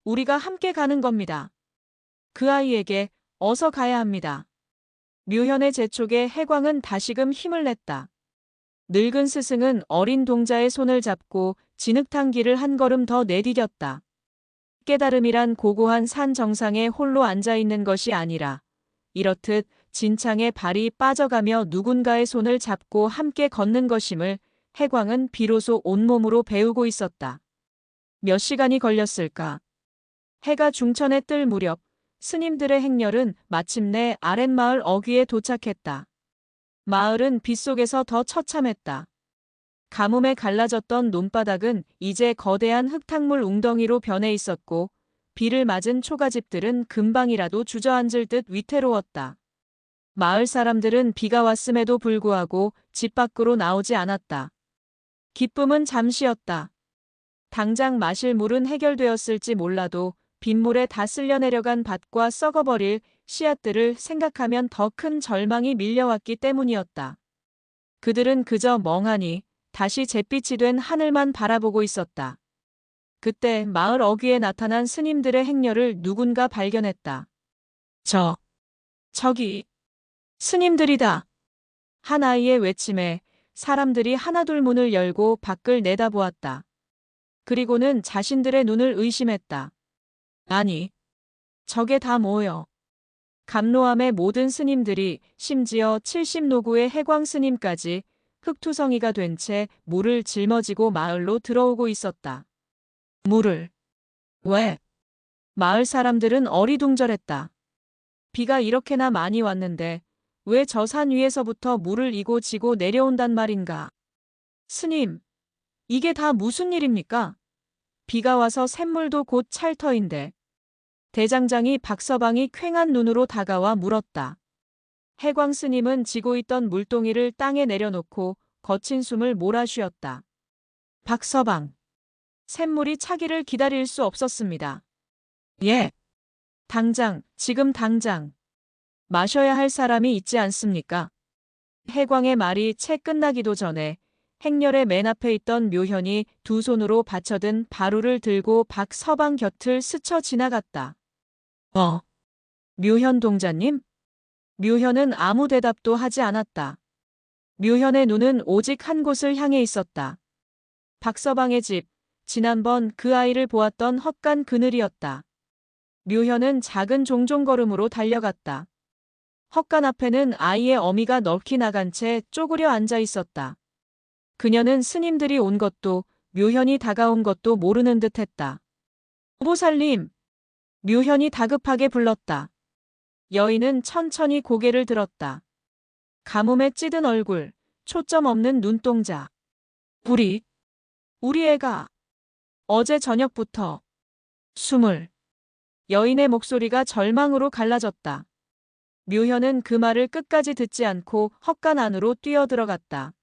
우리가 함께 가는 겁니다. 그 아이에게 어서 가야 합니다. 묘현의 재촉에 해광은 다시금 힘을 냈다. 늙은 스승은 어린 동자의 손을 잡고 진흙탕 길을 한 걸음 더 내디뎠다. 깨달음이란 고고한 산 정상에 홀로 앉아있는 것이 아니라 이렇듯 진창에 발이 빠져가며 누군가의 손을 잡고 함께 걷는 것임을 해광은 비로소 온몸으로 배우고 있었다. 몇 시간이 걸렸을까? 해가 중천에 뜰 무렵 스님들의 행렬은 마침내 아랫마을 어귀에 도착했다. 마을은 빗속에서 더 처참했다. 가뭄에 갈라졌던 논바닥은 이제 거대한 흙탕물 웅덩이로 변해 있었고 비를 맞은 초가집들은 금방이라도 주저앉을 듯 위태로웠다. 마을 사람들은 비가 왔음에도 불구하고 집 밖으로 나오지 않았다. 기쁨은 잠시였다. 당장 마실 물은 해결되었을지 몰라도 빗물에 다 쓸려 내려간 밭과 썩어버릴 씨앗들을 생각하면 더 큰 절망이 밀려왔기 때문이었다. 그들은 그저 멍하니 다시 잿빛이 된 하늘만 바라보고 있었다. 그때 마을 어귀에 나타난 스님들의 행렬을 누군가 발견했다. 저기, 스님들이다. 한 아이의 외침에 사람들이 하나둘 문을 열고 밖을 내다보았다. 그리고는 자신들의 눈을 의심했다. 아니, 저게 다 뭐여? 감로함의 모든 스님들이 심지어 70노구의 해광 스님까지 흙투성이가 된 채 물을 짊어지고 마을로 들어오고 있었다. 물을. 왜? 마을 사람들은 어리둥절했다. 비가 이렇게나 많이 왔는데 왜 저 산 위에서부터 물을 이고 지고 내려온단 말인가? 스님, 이게 다 무슨 일입니까? 비가 와서 샘물도 곧 찰 터인데. 대장장이 박서방이 퀭한 눈으로 다가와 물었다. 해광 스님은 지고 있던 물동이를 땅에 내려놓고 거친 숨을 몰아쉬었다. 박서방. 샘물이 차기를 기다릴 수 없었습니다. 예. 지금 당장. 마셔야 할 사람이 있지 않습니까? 해광의 말이 채 끝나기도 전에 행렬의 맨 앞에 있던 묘현이 두 손으로 받쳐든 바루를 들고 박서방 곁을 스쳐 지나갔다. 묘현 동자님? 묘현은 아무 대답도 하지 않았다. 묘현의 눈은 오직 한 곳을 향해 있었다. 박서방의 집, 지난번 그 아이를 보았던 헛간 그늘이었다. 묘현은 작은 종종걸음으로 달려갔다. 헛간 앞에는 아이의 어미가 넋이 나간 채 쪼그려 앉아 있었다. 그녀는 스님들이 온 것도 묘현이 다가온 것도 모르는 듯 했다. 보살님! 묘현이 다급하게 불렀다. 여인은 천천히 고개를 들었다. 가뭄에 찌든 얼굴, 초점 없는 눈동자. 우리 애가 어제 저녁부터 숨을 여인의 목소리가 절망으로 갈라졌다. 묘현은 그 말을 끝까지 듣지 않고 헛간 안으로 뛰어들어갔다.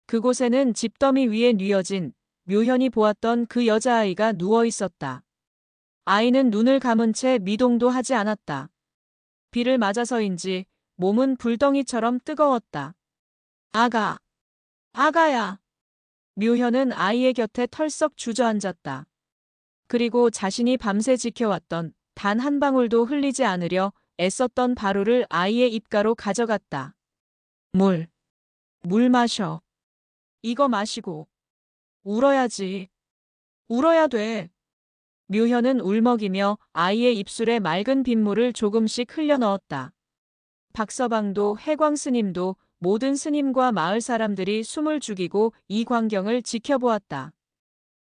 그곳에는 집더미 위에 뉘어진 묘현이 보았던 그 여자아이가 누워 있었다. 아이는 눈을 감은 채 미동도 하지 않았다. 비를 맞아서인지 몸은 불덩이처럼 뜨거웠다. 아가, 아가야. 묘현은 아이의 곁에 털썩 주저앉았다. 그리고 자신이 밤새 지켜왔던 단 한 방울도 흘리지 않으려 애썼던 바루를 아이의 입가로 가져갔다. 물 마셔. 이거 마시고. 울어야지. 울어야 돼. 묘현은 울먹이며 아이의 입술에 맑은 빗물을 조금씩 흘려넣었다. 박서방도 해광 스님도 모든 스님과 마을 사람들이 숨을 죽이고 이 광경을 지켜보았다.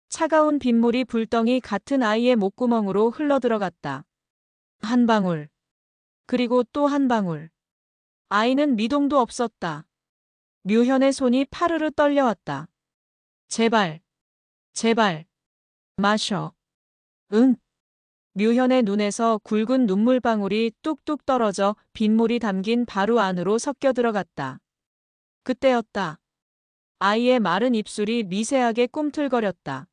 차가운 빗물이 불덩이 같은 아이의 목구멍으로 흘러들어갔다. 한 방울. 그리고 또 한 방울. 아이는 미동도 없었다. 묘현의 손이 파르르 떨려왔다. 제발, 제발, 마셔. 응. 묘현의 눈에서 굵은 눈물방울이 뚝뚝 떨어져 빗물이 담긴 바루 안으로 섞여 들어갔다. 그때였다. 아이의 마른 입술이 미세하게 꿈틀거렸다.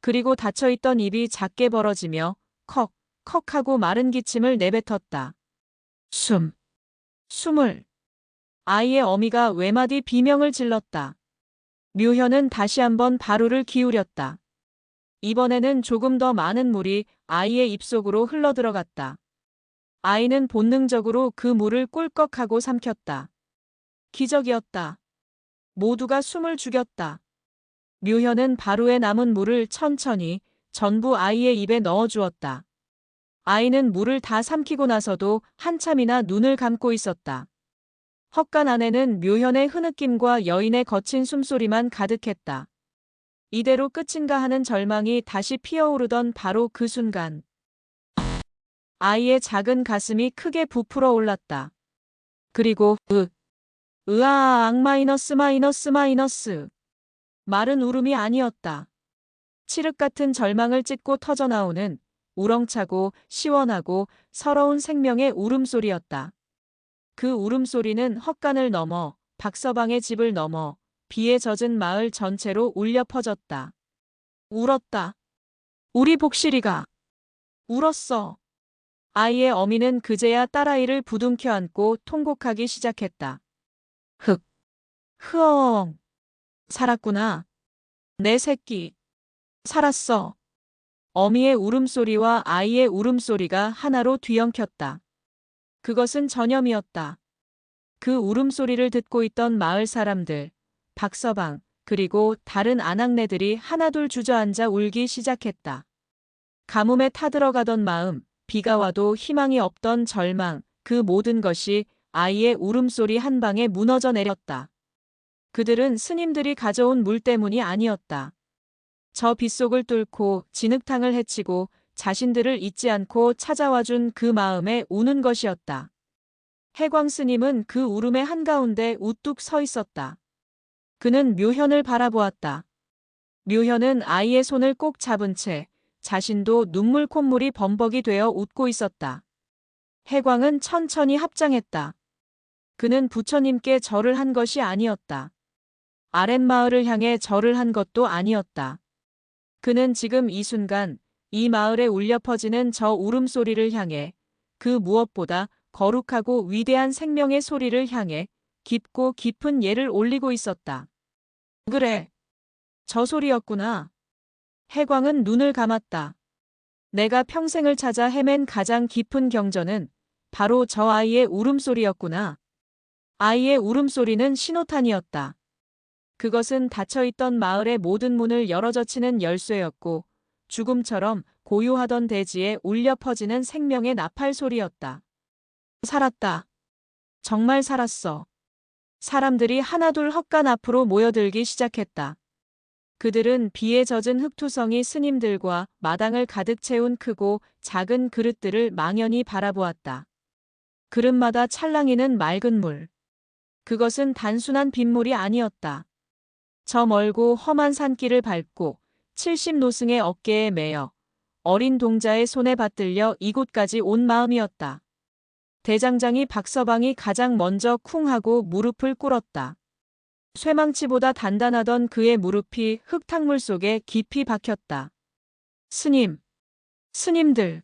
그리고 닫혀있던 입이 작게 벌어지며 컥, 컥 하고 마른 기침을 내뱉었다. 숨을. 아이의 어미가 외마디 비명을 질렀다. 묘현은 다시 한번 바루를 기울였다. 이번에는 조금 더 많은 물이 아이의 입속으로 흘러들어갔다. 아이는 본능적으로 그 물을 꿀꺽하고 삼켰다. 기적이었다. 모두가 숨을 죽였다. 묘현은 바루에 남은 물을 천천히 전부 아이의 입에 넣어주었다. 아이는 물을 다 삼키고 나서도 한참이나 눈을 감고 있었다. 헛간 안에는 묘현의 흐느낌과 여인의 거친 숨소리만 가득했다. 이대로 끝인가 하는 절망이 다시 피어오르던 바로 그 순간. 아이의 작은 가슴이 크게 부풀어 올랐다. 그리고 으아 악마이너스. 말은 울음이 아니었다. 칠흑 같은 절망을 찢고 터져나오는 우렁차고 시원하고 서러운 생명의 울음소리였다. 그 울음소리는 헛간을 넘어 박서방의 집을 넘어 비에 젖은 마을 전체로 울려 퍼졌다. 울었다. 우리 복실이가 울었어. 아이의 어미는 그제야 딸아이를 부둥켜 안고 통곡하기 시작했다. 흐엉. 살았구나. 내 새끼. 살았어. 어미의 울음소리와 아이의 울음소리가 하나로 뒤엉켰다. 그것은 전염이었다. 그 울음소리를 듣고 있던 마을 사람들, 박서방, 그리고 다른 아낙네들이 하나둘 주저앉아 울기 시작했다. 가뭄에 타들어가던 마음, 비가 와도 희망이 없던 절망, 그 모든 것이 아이의 울음소리 한 방에 무너져 내렸다. 그들은 스님들이 가져온 물 때문이 아니었다. 저 빗속을 뚫고 진흙탕을 헤치고 자신들을 잊지 않고 찾아와준 그 마음에 우는 것이었다. 해광 스님은 그 울음의 한가운데 우뚝 서 있었다. 그는 묘현을 바라보았다. 묘현은 아이의 손을 꼭 잡은 채 자신도 눈물 콧물이 범벅이 되어 웃고 있었다. 해광은 천천히 합장했다. 그는 부처님께 절을 한 것이 아니었다. 아랫마을을 향해 절을 한 것도 아니었다. 그는 지금 이 순간 이 마을에 울려 퍼지는 저 울음소리를 향해 그 무엇보다 거룩하고 위대한 생명의 소리를 향해 깊고 깊은 예를 올리고 있었다. 그래. 저 소리였구나. 해광은 눈을 감았다. 내가 평생을 찾아 헤맨 가장 깊은 경전은 바로 저 아이의 울음소리였구나. 아이의 울음소리는 신호탄이었다. 그것은 닫혀있던 마을의 모든 문을 열어젖히는 열쇠였고 죽음처럼 고요하던 대지에 울려 퍼지는 생명의 나팔 소리였다. 살았다. 정말 살았어. 사람들이 하나둘 헛간 앞으로 모여들기 시작했다. 그들은 비에 젖은 흙투성이 스님들과 마당을 가득 채운 크고 작은 그릇들을 망연히 바라보았다. 그릇마다 찰랑이는 맑은 물. 그것은 단순한 빗물이 아니었다. 저 멀고 험한 산길을 밟고 70노승의 어깨에 매여 어린 동자의 손에 받들려 이곳까지 온 마음이었다. 대장장이 박서방이 가장 먼저 쿵 하고 무릎을 꿇었다. 쇠망치보다 단단하던 그의 무릎이 흙탕물 속에 깊이 박혔다. 스님, 스님들.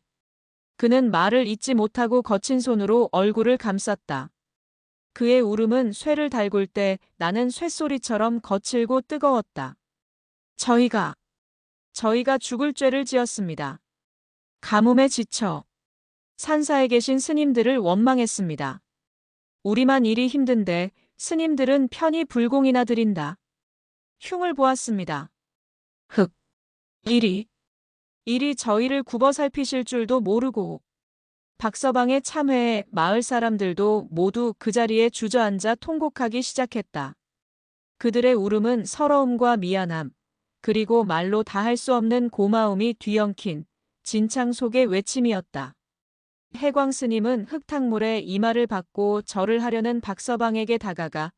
그는 말을 잇지 못하고 거친 손으로 얼굴을 감쌌다. 그의 울음은 쇠를 달굴 때 나는 쇠소리처럼 거칠고 뜨거웠다. 저희가 죽을 죄를 지었습니다. 가뭄에 지쳐 산사에 계신 스님들을 원망했습니다. 우리만 일이 힘든데 스님들은 편히 불공이나 드린다. 흉을 보았습니다. 흑. 일이 저희를 굽어 살피실 줄도 모르고. 박서방의 참회에 마을 사람들도 모두 그 자리에 주저앉아 통곡하기 시작했다. 그들의 울음은 서러움과 미안함, 그리고 말로 다 할 수 없는 고마움이 뒤엉킨 진창 속의 외침이었다. 해광 스님은 흙탕물에 이마를 박고 절을 하려는 박서방에게 다가가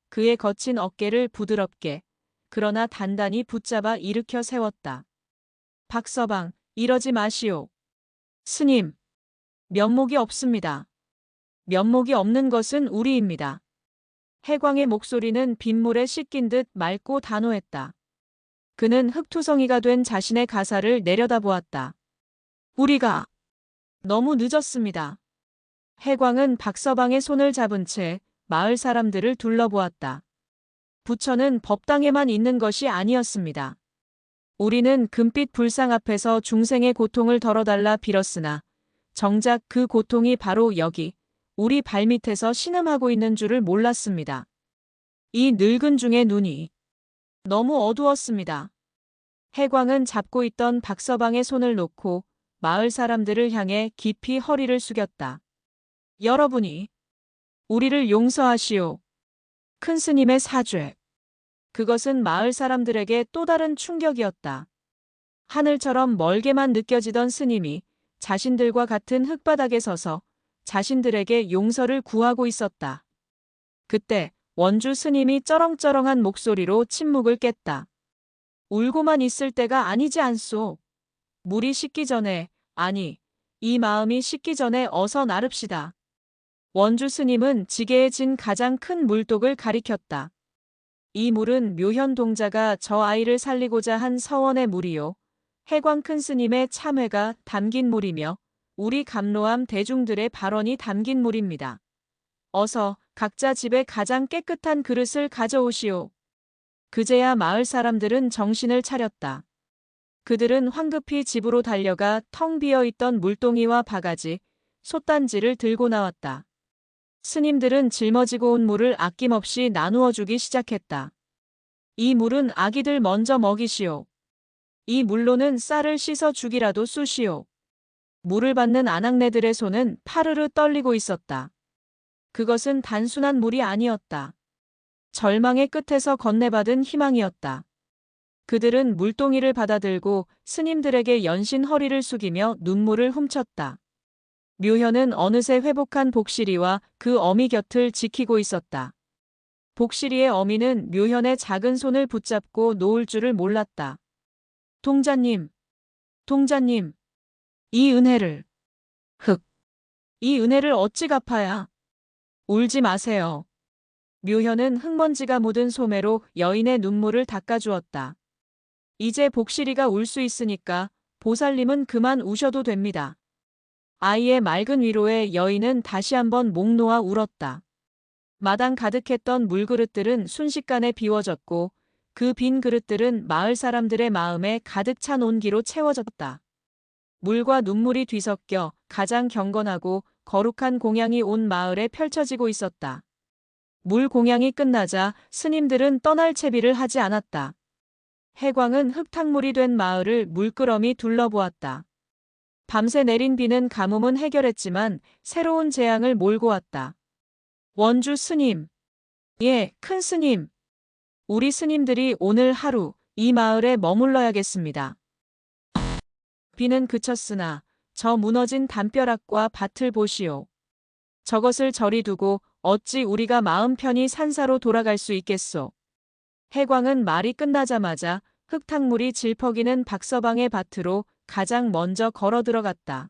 그의 거친 어깨를 부드럽게 그러나 단단히 붙잡아 일으켜 세웠다. 박서방, 이러지 마시오. 스님, 면목이 없습니다. 면목이 없는 것은 우리입니다. 해광의 목소리는 빗물에 씻긴 듯 맑고 단호했다. 그는 흙투성이가 된 자신의 가사를 내려다보았다. 우리가 너무 늦었습니다. 해광은 박서방의 손을 잡은 채 마을 사람들을 둘러보았다. 부처는 법당에만 있는 것이 아니었습니다. 우리는 금빛 불상 앞에서 중생의 고통을 덜어달라 빌었으나 정작 그 고통이 바로 여기 우리 발밑에서 신음하고 있는 줄을 몰랐습니다. 이 늙은 중의 눈이 너무 어두웠습니다. 해광은 잡고 있던 박서방의 손을 놓고 마을 사람들을 향해 깊이 허리를 숙였다. 여러분이 우리를 용서하시오. 큰 스님의 사죄. 그것은 마을 사람들에게 또 다른 충격이었다. 하늘처럼 멀게만 느껴지던 스님이 자신들과 같은 흙바닥에 서서 자신들에게 용서를 구하고 있었다. 그때 원주 스님이 쩌렁쩌렁한 목소리로 침묵을 깼다. 울고만 있을 때가 아니지 않소. 물이 식기 전에, 아니, 이 마음이 식기 전에 어서 나릅시다. 원주 스님은 지게에 진 가장 큰 물독을 가리켰다. 이 물은 묘현 동자가 저 아이를 살리고자 한 서원의 물이요. 해광 큰 스님의 참회가 담긴 물이며 우리 감로암 대중들의 발언이 담긴 물입니다. 어서 각자 집에 가장 깨끗한 그릇을 가져오시오. 그제야 마을 사람들은 정신을 차렸다. 그들은 황급히 집으로 달려가 텅 비어있던 물동이와 바가지, 솥단지를 들고 나왔다. 스님들은 짊어지고 온 물을 아낌없이 나누어 주기 시작했다. 이 물은 아기들 먼저 먹이시오. 이 물로는 쌀을 씻어 죽이라도 쑤시오. 물을 받는 아낙네들의 손은 파르르 떨리고 있었다. 그것은 단순한 물이 아니었다. 절망의 끝에서 건네받은 희망이었다. 그들은 물동이를 받아들고 스님들에게 연신 허리를 숙이며 눈물을 훔쳤다. 묘현은 어느새 회복한 복실이와 그 어미 곁을 지키고 있었다. 복실이의 어미는 묘현의 작은 손을 붙잡고 놓을 줄을 몰랐다. 동자님, 동자님, 이 은혜를, 이 은혜를 어찌 갚아야. 울지 마세요. 묘현은 흙먼지가 묻은 소매로 여인의 눈물을 닦아주었다. 이제 복실이가 울 수 있으니까 보살님은 그만 우셔도 됩니다. 아이의 맑은 위로에 여인은 다시 한번 목 놓아 울었다. 마당 가득했던 물그릇들은 순식간에 비워졌고 그 빈 그릇들은 마을 사람들의 마음에 가득 찬 온기로 채워졌다. 물과 눈물이 뒤섞여 가장 경건하고 거룩한 공양이 온 마을에 펼쳐지고 있었다. 물 공양이 끝나자 스님들은 떠날 채비를 하지 않았다. 해광은 흙탕물이 된 마을을 물끄러미 둘러보았다. 밤새 내린 비는 가뭄은 해결했지만 새로운 재앙을 몰고 왔다. 원주 스님. 예, 큰 스님. 우리 스님들이 오늘 하루 이 마을에 머물러야겠습니다. 비는 그쳤으나 저 무너진 담벼락과 밭을 보시오. 저것을 저리 두고 어찌 우리가 마음 편히 산사로 돌아갈 수 있겠소. 해광은 말이 끝나자마자 흙탕물이 질퍽이는 박서방의 밭으로 가장 먼저 걸어 들어갔다.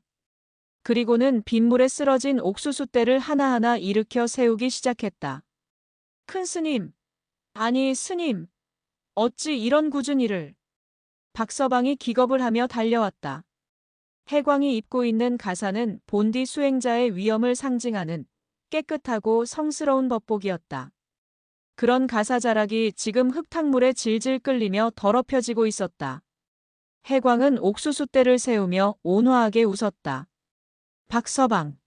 그리고는 빗물에 쓰러진 옥수수대를 하나하나 일으켜 세우기 시작했다. 큰 스님, 아니 스님, 어찌 이런 굳은 일을. 박서방이 기겁을 하며 달려왔다. 해광이 입고 있는 가사는 본디 수행자의 위엄을 상징하는 깨끗하고 성스러운 법복이었다. 그런 가사 자락이 지금 흙탕물에 질질 끌리며 더럽혀지고 있었다. 해광은 옥수수대를 세우며 온화하게 웃었다. 박서방,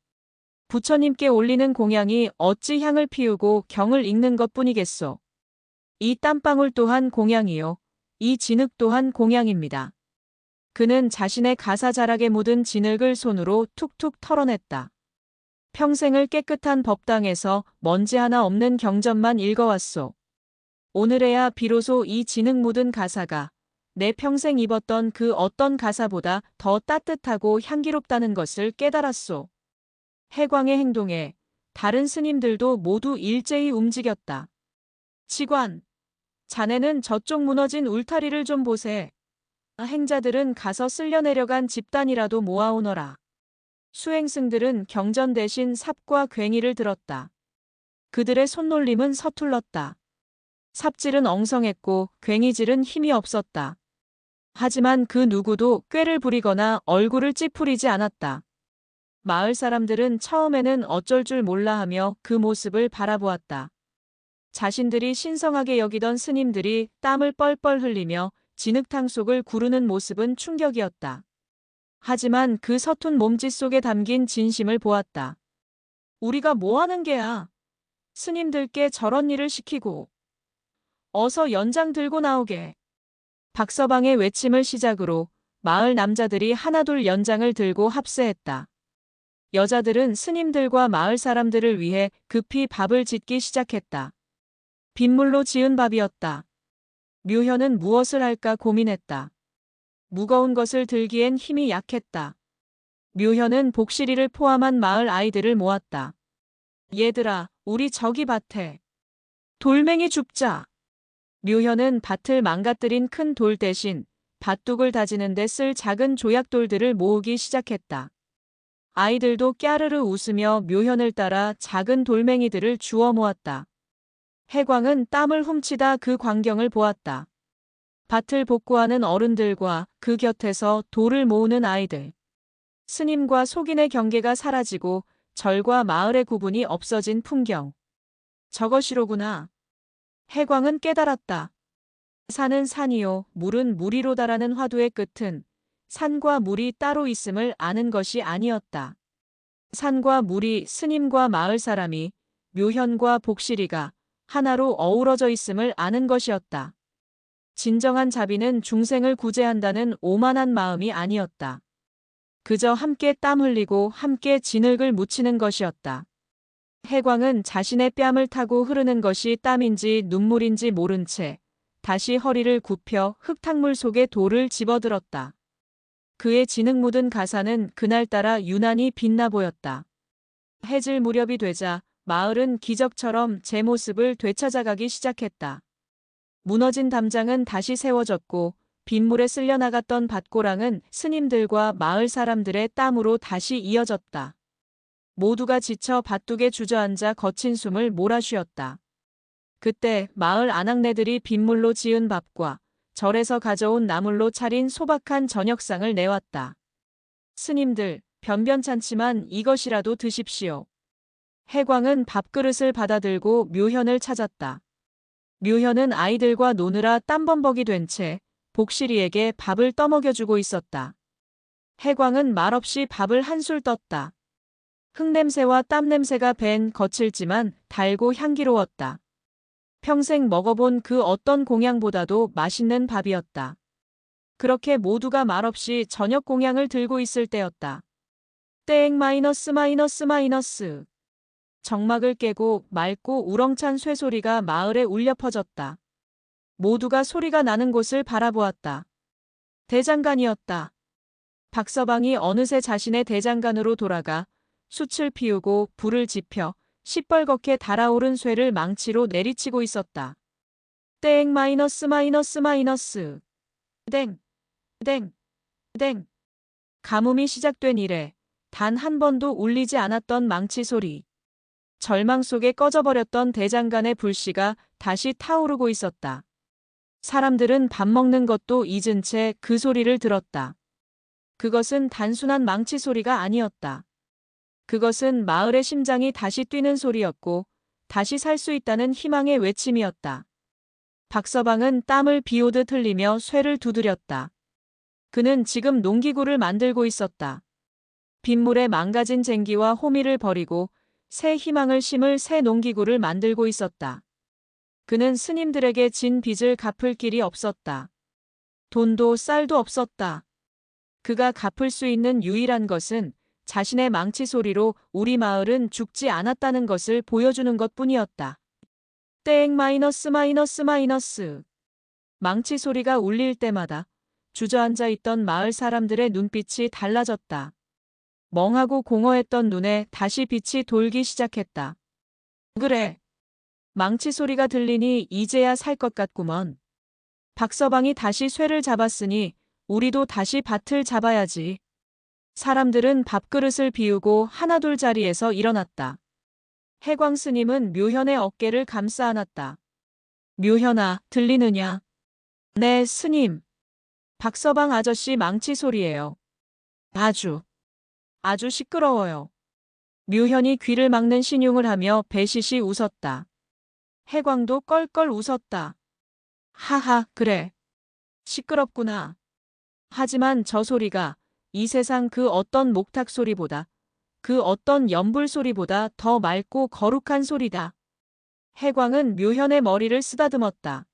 부처님께 올리는 공양이 어찌 향을 피우고 경을 읽는 것뿐이겠소. 이 땀방울 또한 공양이요. 이 진흙 또한 공양입니다. 그는 자신의 가사 자락에 묻은 진흙을 손으로 툭툭 털어냈다. 평생을 깨끗한 법당에서 먼지 하나 없는 경전만 읽어왔소. 오늘에야 비로소 이 진흙 묻은 가사가 내 평생 입었던 그 어떤 가사보다 더 따뜻하고 향기롭다는 것을 깨달았소. 해광의 행동에 다른 스님들도 모두 일제히 움직였다. 지관, 자네는 저쪽 무너진 울타리를 좀 보세. 행자들은 가서 쓸려 내려간 집단이라도 모아오너라. 수행승들은 경전 대신 삽과 괭이를 들었다. 그들의 손놀림은 서툴렀다. 삽질은 엉성했고 괭이질은 힘이 없었다. 하지만 그 누구도 꾀를 부리거나 얼굴을 찌푸리지 않았다. 마을 사람들은 처음에는 어쩔 줄 몰라 하며 그 모습을 바라보았다. 자신들이 신성하게 여기던 스님들이 땀을 뻘뻘 흘리며 진흙탕 속을 구르는 모습은 충격이었다. 하지만 그 서툰 몸짓 속에 담긴 진심을 보았다. 우리가 뭐 하는 게야? 스님들께 저런 일을 시키고. 어서 연장 들고 나오게. 박서방의 외침을 시작으로 마을 남자들이 하나둘 연장을 들고 합세했다. 여자들은 스님들과 마을 사람들을 위해 급히 밥을 짓기 시작했다. 빗물로 지은 밥이었다. 묘현은 무엇을 할까 고민했다. 무거운 것을 들기엔 힘이 약했다. 묘현은 복실이를 포함한 마을 아이들을 모았다. 얘들아, 우리 저기 밭에 돌멩이 줍자. 묘현은 밭을 망가뜨린 큰 돌 대신 밭둑을 다지는 데 쓸 작은 조약돌들을 모으기 시작했다. 아이들도 깨르르 웃으며 묘현을 따라 작은 돌멩이들을 주워 모았다. 해광은 땀을 훔치다 그 광경을 보았다. 밭을 복구하는 어른들과 그 곁에서 돌을 모으는 아이들. 스님과 속인의 경계가 사라지고 절과 마을의 구분이 없어진 풍경. 저것이로구나. 해광은 깨달았다. 산은 산이요, 물은 물이로다라는 화두의 끝은 산과 물이 따로 있음을 아는 것이 아니었다. 산과 물이 스님과 마을 사람이 묘현과 복실이가 하나로 어우러져 있음을 아는 것이었다. 진정한 자비는 중생을 구제한다는 오만한 마음이 아니었다. 그저 함께 땀 흘리고 함께 진흙을 묻히는 것이었다. 해광은 자신의 뺨을 타고 흐르는 것이 땀인지 눈물인지 모른 채 다시 허리를 굽혀 흙탕물 속에 돌을 집어들었다. 그의 진흙 묻은 가사는 그날따라 유난히 빛나 보였다. 해질 무렵이 되자 마을은 기적처럼 제 모습을 되찾아가기 시작했다. 무너진 담장은 다시 세워졌고 빗물에 쓸려 나갔던 밭고랑은 스님들과 마을 사람들의 땀으로 다시 이어졌다. 모두가 지쳐 밭둑에 주저앉아 거친 숨을 몰아쉬었다. 그때 마을 아낙네들이 빗물로 지은 밥과 절에서 가져온 나물로 차린 소박한 저녁상을 내왔다. 스님들, 변변찮지만 이것이라도 드십시오. 해광은 밥그릇을 받아들고 묘현을 찾았다. 묘현은 아이들과 노느라 땀범벅이 된 채 복실이에게 밥을 떠먹여주고 있었다. 해광은 말없이 밥을 한술 떴다. 흙냄새와 땀냄새가 밴 거칠지만 달고 향기로웠다. 평생 먹어본 그 어떤 공양보다도 맛있는 밥이었다. 그렇게 모두가 말없이 저녁 공양을 들고 있을 때였다. 땡 마이너스 마이너스 마이너스. 정막을 깨고 맑고 우렁찬 쇠소리가 마을에 울려 퍼졌다. 모두가 소리가 나는 곳을 바라보았다. 대장간이었다. 박서방이 어느새 자신의 대장간으로 돌아가 숯을 피우고 불을 지펴 시뻘겋게 달아오른 쇠를 망치로 내리치고 있었다. 땡 마이너스 마이너스 마이너스. 땡. 땡. 땡. 가뭄이 시작된 이래 단 한 번도 울리지 않았던 망치 소리. 절망 속에 꺼져버렸던 대장간의 불씨가 다시 타오르고 있었다. 사람들은 밥 먹는 것도 잊은 채 그 소리를 들었다. 그것은 단순한 망치 소리가 아니었다. 그것은 마을의 심장이 다시 뛰는 소리였고 다시 살 수 있다는 희망의 외침이었다. 박서방은 땀을 비오듯 흘리며 쇠를 두드렸다. 그는 지금 농기구를 만들고 있었다. 빗물에 망가진 쟁기와 호미를 버리고 새 희망을 심을 새 농기구를 만들고 있었다. 그는 스님들에게 진 빚을 갚을 길이 없었다. 돈도 쌀도 없었다. 그가 갚을 수 있는 유일한 것은 자신의 망치 소리로 우리 마을은 죽지 않았다는 것을 보여주는 것뿐이었다. 땡 마이너스 마이너스 마이너스. 망치 소리가 울릴 때마다 주저앉아 있던 마을 사람들의 눈빛이 달라졌다. 멍하고 공허했던 눈에 다시 빛이 돌기 시작했다. 그래. 망치 소리가 들리니 이제야 살 것 같구먼. 박서방이 다시 쇠를 잡았으니 우리도 다시 밭을 잡아야지. 사람들은 밥그릇을 비우고 하나둘 자리에서 일어났다. 해광 스님은 묘현의 어깨를 감싸 안았다. 묘현아, 들리느냐? 네, 스님. 박서방 아저씨 망치 소리예요. 아주 시끄러워요. 묘현이 귀를 막는 신용을 하며 배시시 웃었다. 해광도 껄껄 웃었다. 하하, 그래. 시끄럽구나. 하지만 저 소리가 이 세상 그 어떤 목탁 소리보다, 그 어떤 연불 소리보다 더 맑고 거룩한 소리다. 해광은 묘현의 머리를 쓰다듬었다.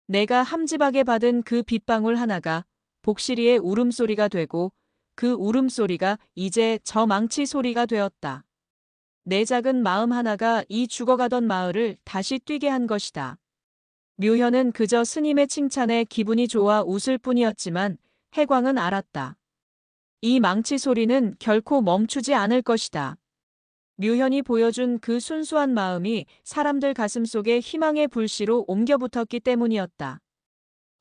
내가 함지박에 받은 그 빗방울 하나가 복실이의 울음소리가 되고 그 울음소리가 이제 저 망치 소리가 되었다. 내 작은 마음 하나가 이 죽어가던 마을을 다시 뛰게 한 것이다. 묘현은 그저 스님의 칭찬에 기분이 좋아 웃을 뿐이었지만 해광은 알았다. 이 망치 소리는 결코 멈추지 않을 것이다. 묘현이 보여준 그 순수한 마음이 사람들 가슴 속에 희망의 불씨로 옮겨붙었기 때문이었다.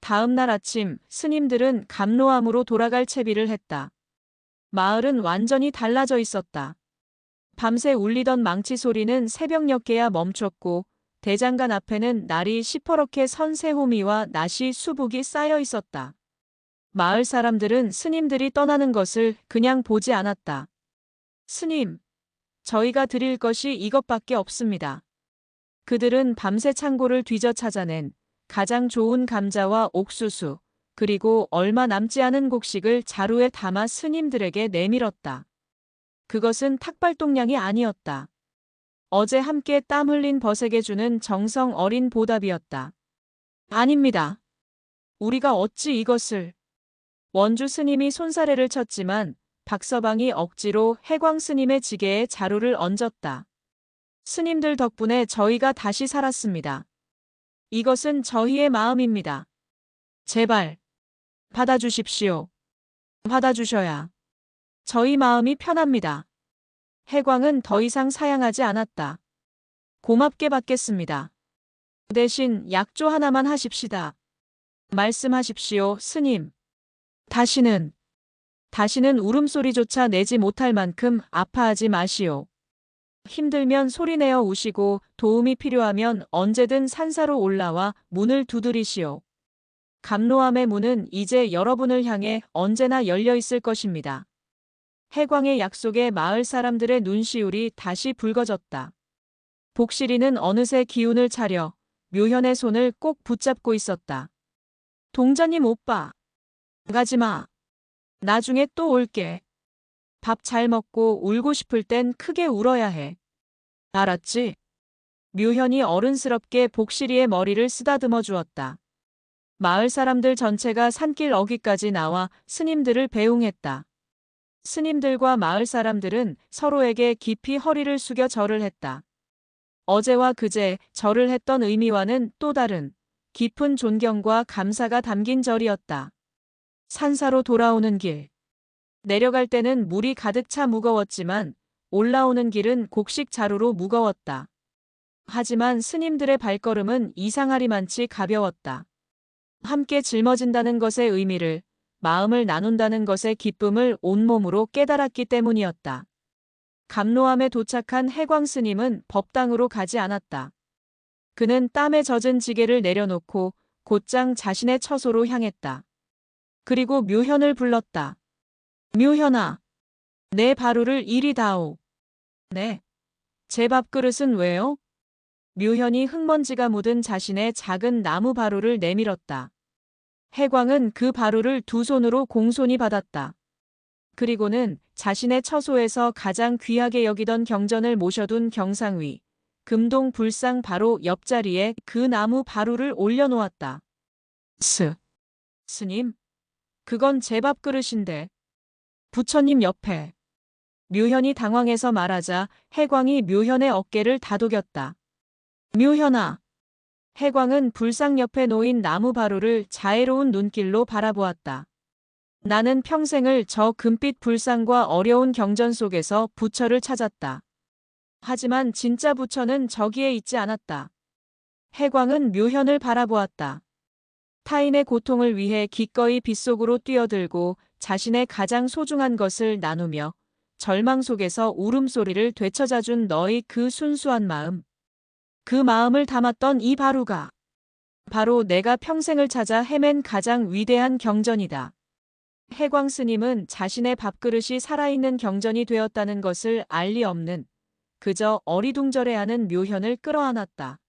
다음 날 아침 스님들은 감로암으로 돌아갈 채비를 했다. 마을은 완전히 달라져 있었다. 밤새 울리던 망치 소리는 새벽녘에야 멈췄고 대장간 앞에는 날이 시퍼렇게 선 새호미와 낫이 수북이 쌓여 있었다. 마을 사람들은 스님들이 떠나는 것을 그냥 보지 않았다. 스님, 저희가 드릴 것이 이것밖에 없습니다. 그들은 밤새 창고를 뒤져 찾아낸 가장 좋은 감자와 옥수수, 그리고 얼마 남지 않은 곡식을 자루에 담아 스님들에게 내밀었다. 그것은 탁발동량이 아니었다. 어제 함께 땀 흘린 벗에게 주는 정성 어린 보답이었다. 아닙니다. 우리가 어찌 이것을... 원주 스님이 손사래를 쳤지만 박서방이 억지로 해광 스님의 지게에 자루를 얹었다. 스님들 덕분에 저희가 다시 살았습니다. 이것은 저희의 마음입니다. 제발 받아주십시오. 받아주셔야 저희 마음이 편합니다. 해광은 더 이상 사양하지 않았다. 고맙게 받겠습니다. 대신 약조 하나만 하십시다. 말씀하십시오, 스님. 다시는 울음소리조차 내지 못할 만큼 아파하지 마시오. 힘들면 소리내어 우시고 도움이 필요하면 언제든 산사로 올라와 문을 두드리시오. 감로암의 문은 이제 여러분을 향해 언제나 열려 있을 것입니다. 해광의 약속에 마을 사람들의 눈시울이 다시 붉어졌다. 복실이는 어느새 기운을 차려 묘현의 손을 꼭 붙잡고 있었다. 동자님 오빠. 가지마. 나중에 또 올게. 밥 잘 먹고 울고 싶을 땐 크게 울어야 해. 알았지? 묘현이 어른스럽게 복실이의 머리를 쓰다듬어 주었다. 마을 사람들 전체가 산길 어귀까지 나와 스님들을 배웅했다. 스님들과 마을 사람들은 서로에게 깊이 허리를 숙여 절을 했다. 어제와 그제 절을 했던 의미와는 또 다른 깊은 존경과 감사가 담긴 절이었다. 산사로 돌아오는 길. 내려갈 때는 물이 가득 차 무거웠지만 올라오는 길은 곡식 자루로 무거웠다. 하지만 스님들의 발걸음은 이상하리만치 가벼웠다. 함께 짊어진다는 것의 의미를 마음을 나눈다는 것의 기쁨을 온몸으로 깨달았기 때문이었다. 감로암에 도착한 해광 스님은 법당으로 가지 않았다. 그는 땀에 젖은 지게를 내려놓고 곧장 자신의 처소로 향했다. 그리고 묘현을 불렀다. 묘현아, 내 바루를 이리 다오. 네. 제 밥그릇은 왜요? 묘현이 흙먼지가 묻은 자신의 작은 나무 바루를 내밀었다. 해광은 그 바루를 두 손으로 공손히 받았다. 그리고는 자신의 처소에서 가장 귀하게 여기던 경전을 모셔둔 경상 위, 금동 불상 바로 옆자리에 그 나무 바루를 올려놓았다. 스님, 그건 제 밥그릇인데. 부처님 옆에. 묘현이 당황해서 말하자 해광이 묘현의 어깨를 다독였다. 묘현아. 해광은 불상 옆에 놓인 나무 바루를 자애로운 눈길로 바라보았다. 나는 평생을 저 금빛 불상과 어려운 경전 속에서 부처를 찾았다. 하지만 진짜 부처는 저기에 있지 않았다. 해광은 묘현을 바라보았다. 타인의 고통을 위해 기꺼이 빗속으로 뛰어들고 자신의 가장 소중한 것을 나누며 절망 속에서 울음소리를 되찾아준 너의 그 순수한 마음. 그 마음을 담았던 이 바루가 바로 내가 평생을 찾아 헤맨 가장 위대한 경전이다. 해광 스님은 자신의 밥그릇이 살아있는 경전이 되었다는 것을 알 리 없는 그저 어리둥절해하는 묘현을 끌어안았다.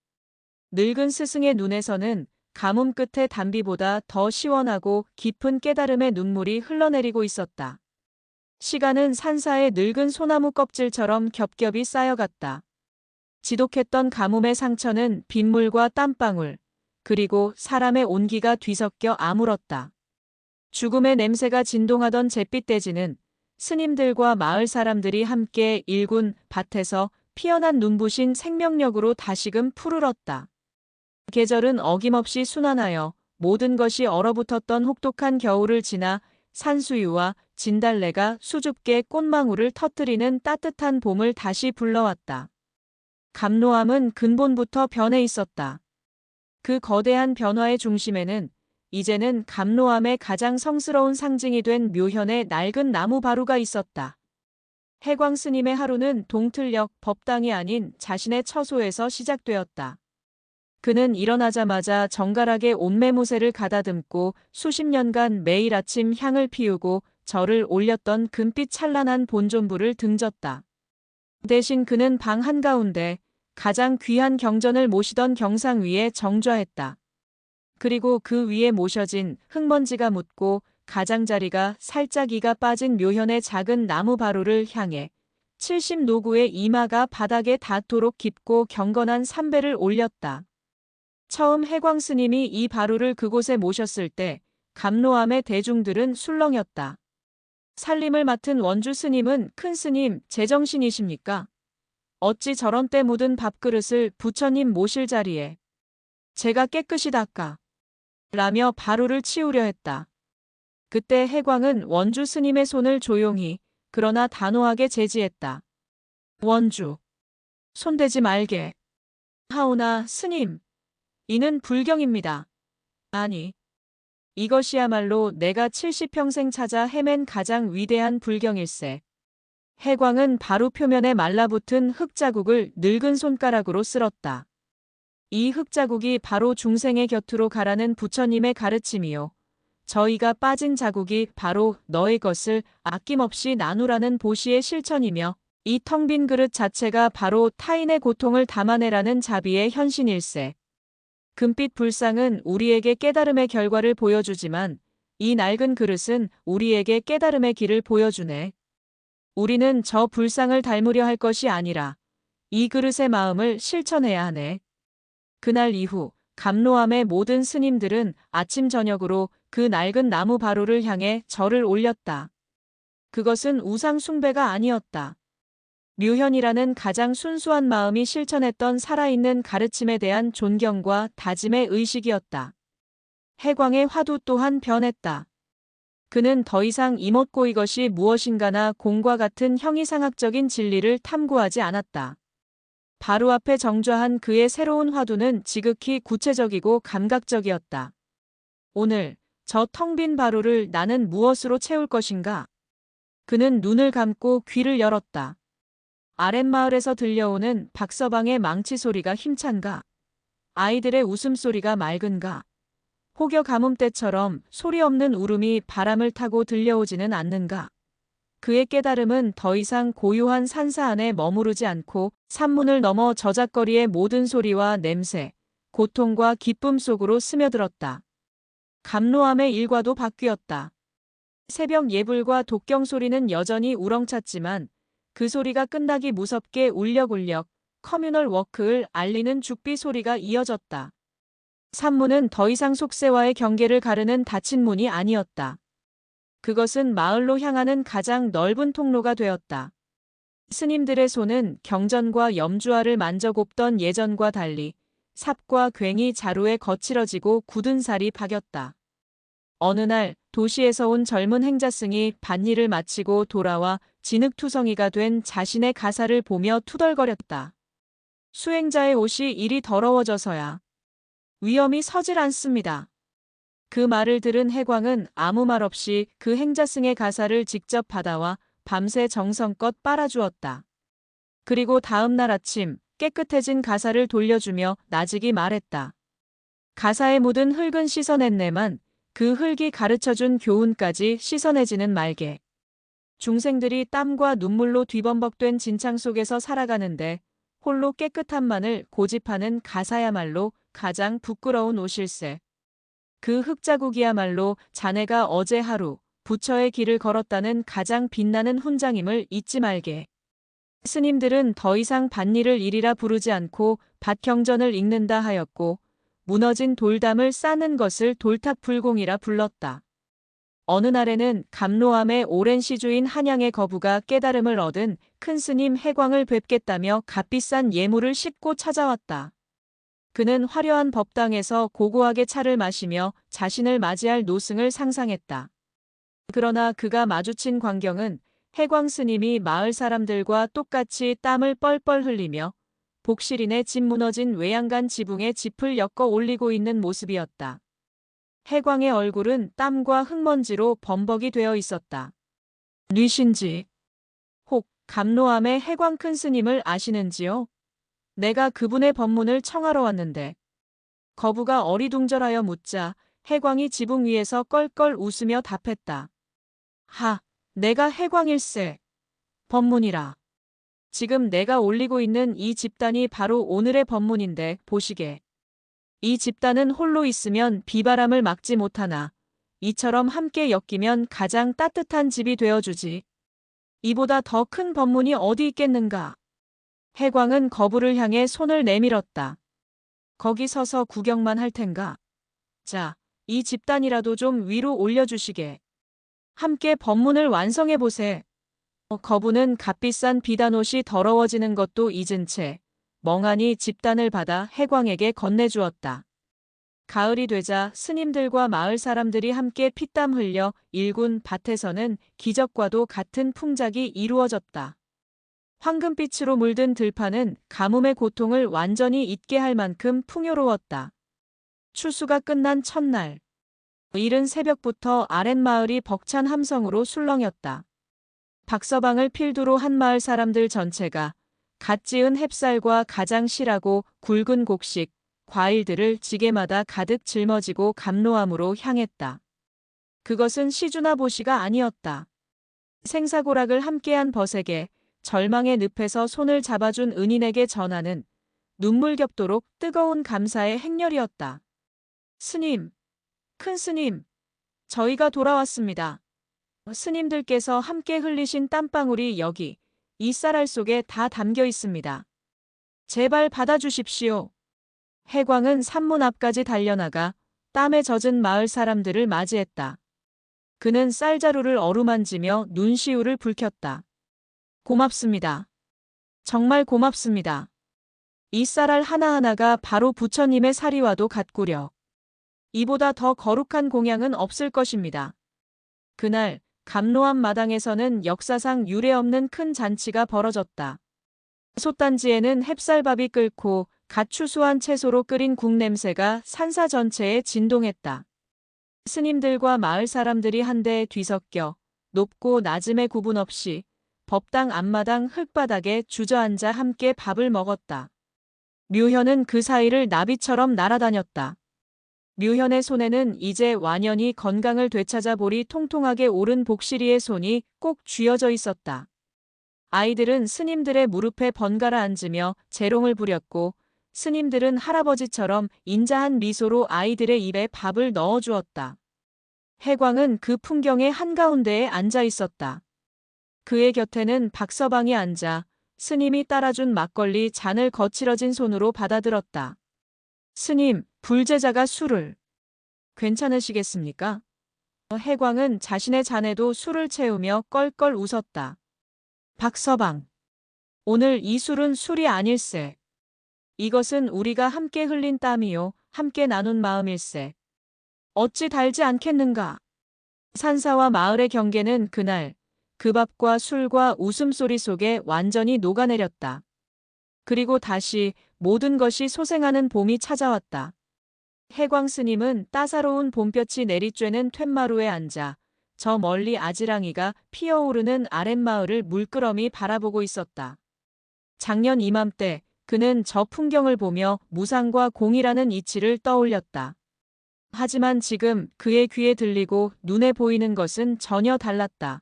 늙은 스승의 눈에서는 가뭄 끝의 단비보다 더 시원하고 깊은 깨달음의 눈물이 흘러내리고 있었다. 시간은 산사의 늙은 소나무 껍질처럼 겹겹이 쌓여갔다. 지독했던 가뭄의 상처는 빗물과 땀방울, 그리고 사람의 온기가 뒤섞여 아물었다. 죽음의 냄새가 진동하던 잿빛대지는 스님들과 마을 사람들이 함께 일군 밭에서 피어난 눈부신 생명력으로 다시금 푸르렀다. 계절은 어김없이 순환하여 모든 것이 얼어붙었던 혹독한 겨울을 지나 산수유와 진달래가 수줍게 꽃망울을 터뜨리는 따뜻한 봄을 다시 불러왔다. 감로암은 근본부터 변해 있었다. 그 거대한 변화의 중심에는 이제는 감로암의 가장 성스러운 상징이 된 묘현의 낡은 나무 바루가 있었다. 해광 스님의 하루는 동틀역 법당이 아닌 자신의 처소에서 시작되었다. 그는 일어나자마자 정갈하게 옷매무새를 가다듬고 수십 년간 매일 아침 향을 피우고 절을 올렸던 금빛 찬란한 본존부를 등졌다. 대신 그는 방 한가운데 가장 귀한 경전을 모시던 경상 위에 정좌했다. 그리고 그 위에 모셔진 흙먼지가 묻고 가장자리가 살짝 이가 빠진 묘현의 작은 나무 바루를 향해 70노구의 이마가 바닥에 닿도록 깊고 경건한 삼배를 올렸다. 처음 해광 스님이 이 바루를 그곳에 모셨을 때 감로암의 대중들은 술렁였다. 살림을 맡은 원주 스님은 큰 스님 제정신이십니까? 어찌 저런 때 묻은 밥그릇을 부처님 모실 자리에 제가 깨끗이 닦아 라며 바루를 치우려 했다. 그때 해광은 원주 스님의 손을 조용히 그러나 단호하게 제지했다. 원주, 손대지 말게. 하오나 스님, 이는 불경입니다. 아니, 이것이야말로 내가 70평생 찾아 헤맨 가장 위대한 불경일세. 해광은 바루 표면에 말라붙은 흙자국을 늙은 손가락으로 쓸었다. 이 흙자국이 바로 중생의 곁으로 가라는 부처님의 가르침이요. 저희가 빠진 자국이 바로 너의 것을 아낌없이 나누라는 보시의 실천이며 이 텅 빈 그릇 자체가 바로 타인의 고통을 담아내라는 자비의 현신일세. 금빛 불상은 우리에게 깨달음의 결과를 보여주지만 이 낡은 그릇은 우리에게 깨달음의 길을 보여주네. 우리는 저 불상을 닮으려 할 것이 아니라 이 그릇의 마음을 실천해야 하네. 그날 이후 감로암의 모든 스님들은 아침 저녁으로 그 낡은 나무 바루를 향해 절을 올렸다. 그것은 우상 숭배가 아니었다. 묘현이라는 가장 순수한 마음이 실천했던 살아있는 가르침에 대한 존경과 다짐의 의식이었다. 해광의 화두 또한 변했다. 그는 더 이상 이먹고 이것이 무엇인가나 공과 같은 형이상학적인 진리를 탐구하지 않았다. 바로 앞에 정좌한 그의 새로운 화두는 지극히 구체적이고 감각적이었다. 오늘 저 텅 빈 바루를 나는 무엇으로 채울 것인가? 그는 눈을 감고 귀를 열었다. 아랫마을에서 들려오는 박서방의 망치 소리가 힘찬가? 아이들의 웃음소리가 맑은가? 혹여 가뭄때처럼 소리 없는 울음이 바람을 타고 들려오지는 않는가? 그의 깨달음은 더 이상 고요한 산사 안에 머무르지 않고 산문을 넘어 저작거리의 모든 소리와 냄새, 고통과 기쁨 속으로 스며들었다. 감로함의 일과도 바뀌었다. 새벽 예불과 독경 소리는 여전히 우렁찼지만 그 소리가 끝나기 무섭게 울력울력 커뮤널 워크를 알리는 죽비 소리가 이어졌다. 산문은 더 이상 속세와의 경계를 가르는 닫힌 문이 아니었다. 그것은 마을로 향하는 가장 넓은 통로가 되었다. 스님들의 손은 경전과 염주알을 만져곱던 예전과 달리 삽과 괭이 자루에 거칠어지고 굳은 살이 박였다. 어느 날 도시에서 온 젊은 행자승이 밭일을 마치고 돌아와 진흙투성이가 된 자신의 가사를 보며 투덜거렸다. 수행자의 옷이 이리 더러워져서야 위험이 서질 않습니다. 그 말을 들은 해광은 아무 말 없이 그 행자승의 가사를 직접 받아와 밤새 정성껏 빨아주었다. 그리고 다음 날 아침 깨끗해진 가사를 돌려주며 나직이 말했다. 가사에 묻은 흙은 씻어냈네만 그 흙이 가르쳐준 교훈까지 씻어내지는 말게. 중생들이 땀과 눈물로 뒤범벅된 진창 속에서 살아가는데 홀로 깨끗함만을 고집하는 가사야말로 가장 부끄러운 옷일세. 그 흙자국이야말로 자네가 어제 하루 부처의 길을 걸었다는 가장 빛나는 훈장임을 잊지 말게. 스님들은 더 이상 밭일을 일이라 부르지 않고 밭경전을 읽는다 하였고 무너진 돌담을 싸는 것을 돌탑불공이라 불렀다. 어느 날에는 감로암의 오랜 시주인 한양의 거부가 깨달음을 얻은 큰 스님 해광을 뵙겠다며 값비싼 예물을 싣고 찾아왔다. 그는 화려한 법당에서 고고하게 차를 마시며 자신을 맞이할 노승을 상상했다. 그러나 그가 마주친 광경은 해광 스님이 마을 사람들과 똑같이 땀을 뻘뻘 흘리며 복실인의 집 무너진 외양간 지붕에 짚을 엮어 올리고 있는 모습이었다. 해광의 얼굴은 땀과 흙먼지로 범벅이 되어 있었다. 뉘신지. 혹 감로암의 해광 큰 스님을 아시는지요? 내가 그분의 법문을 청하러 왔는데. 거부가 어리둥절하여 묻자 해광이 지붕 위에서 껄껄 웃으며 답했다. 하, 내가 해광일세. 법문이라. 지금 내가 올리고 있는 이 집단이 바로 오늘의 법문인데 보시게. 이 집단은 홀로 있으면 비바람을 막지 못하나 이처럼 함께 엮이면 가장 따뜻한 집이 되어주지. 이보다 더 큰 법문이 어디 있겠는가. 해광은 거부를 향해 손을 내밀었다. 거기 서서 구경만 할 텐가. 자, 이 집단이라도 좀 위로 올려주시게. 함께 법문을 완성해보세. 거부는 값비싼 비단옷이 더러워지는 것도 잊은 채 멍하니 집단을 받아 해광에게 건네주었다. 가을이 되자 스님들과 마을 사람들이 함께 피땀 흘려 일군 밭에서는 기적과도 같은 풍작이 이루어졌다. 황금빛으로 물든 들판은 가뭄의 고통을 완전히 잊게 할 만큼 풍요로웠다. 추수가 끝난 첫날. 이른 새벽부터 아랫마을이 벅찬 함성으로 술렁였다. 박서방을 필두로 한 마을 사람들 전체가 갓 지은 햅쌀과 가장 실하고 굵은 곡식, 과일들을 지게마다 가득 짊어지고 감로암으로 향했다. 그것은 시주나 보시가 아니었다. 생사고락을 함께한 벗에게 절망의 늪에서 손을 잡아준 은인에게 전하는 눈물겹도록 뜨거운 감사의 행렬이었다. 스님, 큰 스님, 저희가 돌아왔습니다. 스님들께서 함께 흘리신 땀방울이 여기 이 쌀알 속에 다 담겨 있습니다. 제발 받아주십시오. 해광은 산문 앞까지 달려나가 땀에 젖은 마을 사람들을 맞이했다. 그는 쌀자루를 어루만지며 눈시울을 붉혔다. 고맙습니다. 정말 고맙습니다. 이 쌀알 하나하나가 바로 부처님의 사리와도 같구려. 이보다 더 거룩한 공양은 없을 것입니다. 그날 감로암 마당에서는 역사상 유례없는 큰 잔치가 벌어졌다. 솥단지에는 햅쌀밥이 끓고 갓 추수한 채소로 끓인 국 냄새가 산사 전체에 진동했다. 스님들과 마을 사람들이 한데 뒤섞여 높고 낮음의 구분 없이 법당 앞마당 흙바닥에 주저앉아 함께 밥을 먹었다. 묘현은 그 사이를 나비처럼 날아다녔다. 묘현의 손에는 이제 완연히 건강을 되찾아 볼이 통통하게 오른 복실이의 손이 꼭 쥐어져 있었다. 아이들은 스님들의 무릎에 번갈아 앉으며 재롱을 부렸고 스님들은 할아버지처럼 인자한 미소로 아이들의 입에 밥을 넣어주었다. 해광은 그 풍경의 한가운데에 앉아 있었다. 그의 곁에는 박서방이 앉아 스님이 따라준 막걸리 잔을 거칠어진 손으로 받아들었다. 스님, 불제자가 술을. 괜찮으시겠습니까? 해광은 자신의 잔에도 술을 채우며 껄껄 웃었다. 박서방. 오늘 이 술은 술이 아닐세. 이것은 우리가 함께 흘린 땀이요, 함께 나눈 마음일세. 어찌 달지 않겠는가? 산사와 마을의 경계는 그날 그 밥과 술과 웃음소리 속에 완전히 녹아내렸다. 그리고 다시 모든 것이 소생하는 봄이 찾아왔다. 해광 스님은 따사로운 봄볕이 내리쬐는 툇마루에 앉아 저 멀리 아지랑이가 피어오르는 아랫마을을 물끄러미 바라보고 있었다. 작년 이맘때 그는 저 풍경을 보며 무상과 공이라는 이치를 떠올렸다. 하지만 지금 그의 귀에 들리고 눈에 보이는 것은 전혀 달랐다.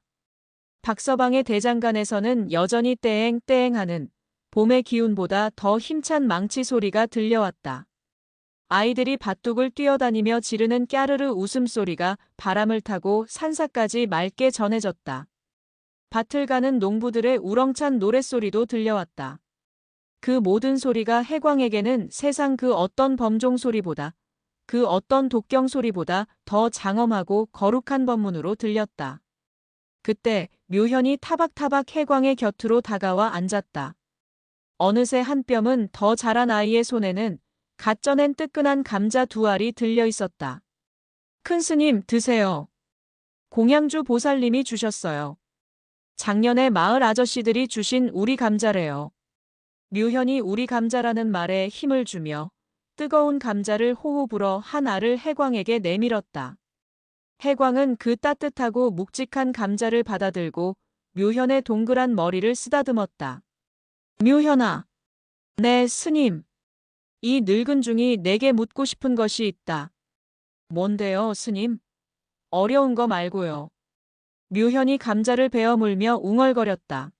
박서방의 대장간에서는 여전히 떼앵떼앵하는 봄의 기운보다 더 힘찬 망치 소리가 들려왔다. 아이들이 밭둑을 뛰어다니며 지르는 까르르 웃음소리가 바람을 타고 산사까지 맑게 전해졌다. 밭을 가는 농부들의 우렁찬 노랫소리도 들려왔다. 그 모든 소리가 해광에게는 세상 그 어떤 범종 소리보다 그 어떤 독경 소리보다 더 장엄하고 거룩한 법문으로 들렸다. 그때 묘현이 타박타박 해광의 곁으로 다가와 앉았다. 어느새 한 뼘은 더 자란 아이의 손에는 갓 쪄낸 뜨끈한 감자 2알이 들려 있었다. 큰 스님 드세요. 공양주 보살님이 주셨어요. 작년에 마을 아저씨들이 주신 우리 감자래요. 묘현이 우리 감자라는 말에 힘을 주며 뜨거운 감자를 호호 불어 한 알을 해광에게 내밀었다. 해광은 그 따뜻하고 묵직한 감자를 받아들고 묘현의 동그란 머리를 쓰다듬었다. 묘현아. 네, 스님. 이 늙은 중이 내게 묻고 싶은 것이 있다. 뭔데요, 스님? 어려운 거 말고요. 묘현이 감자를 베어 물며 웅얼거렸다.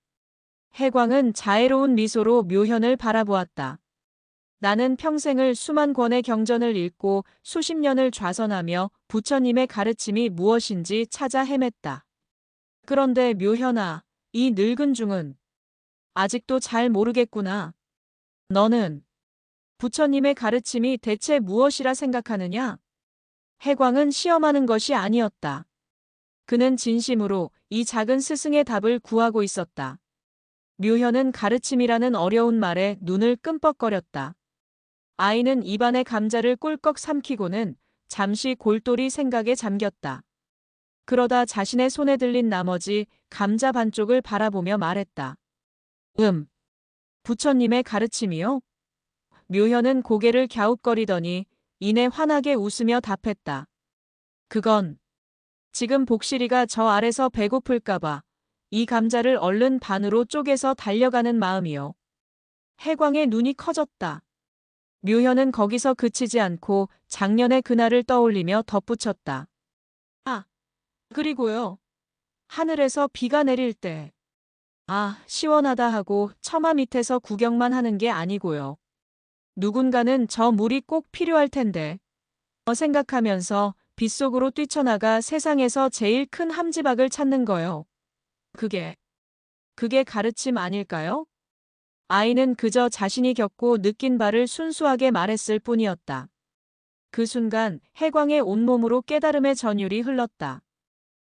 해광은 자애로운 미소로 묘현을 바라보았다. 나는 평생을 수만 권의 경전을 읽고 수십 년을 좌선하며 부처님의 가르침이 무엇인지 찾아 헤맸다. 그런데 묘현아, 이 늙은 중은 아직도 잘 모르겠구나. 너는 부처님의 가르침이 대체 무엇이라 생각하느냐? 해광은 시험하는 것이 아니었다. 그는 진심으로 이 작은 스승의 답을 구하고 있었다. 묘현은 가르침이라는 어려운 말에 눈을 끔뻑거렸다. 아이는 입안에 감자를 꿀꺽 삼키고는 잠시 골똘히 생각에 잠겼다. 그러다 자신의 손에 들린 나머지 감자 반쪽을 바라보며 말했다. 부처님의 가르침이요? 묘현은 고개를 갸웃거리더니 이내 환하게 웃으며 답했다. 그건 지금 복실이가 저 아래서 배고플까봐 이 감자를 얼른 반으로 쪼개서 달려가는 마음이요. 해광의 눈이 커졌다. 묘현은 거기서 그치지 않고 작년의 그날을 떠올리며 덧붙였다. 아, 그리고요. 하늘에서 비가 내릴 때. 아, 시원하다 하고 처마 밑에서 구경만 하는 게 아니고요. 누군가는 저 물이 꼭 필요할 텐데. 생각하면서 빗속으로 뛰쳐나가 세상에서 제일 큰 함지박을 찾는 거요. 그게 가르침 아닐까요? 아이는 그저 자신이 겪고 느낀 바를 순수하게 말했을 뿐이었다. 그 순간 해광의 온몸으로 깨달음의 전율이 흘렀다.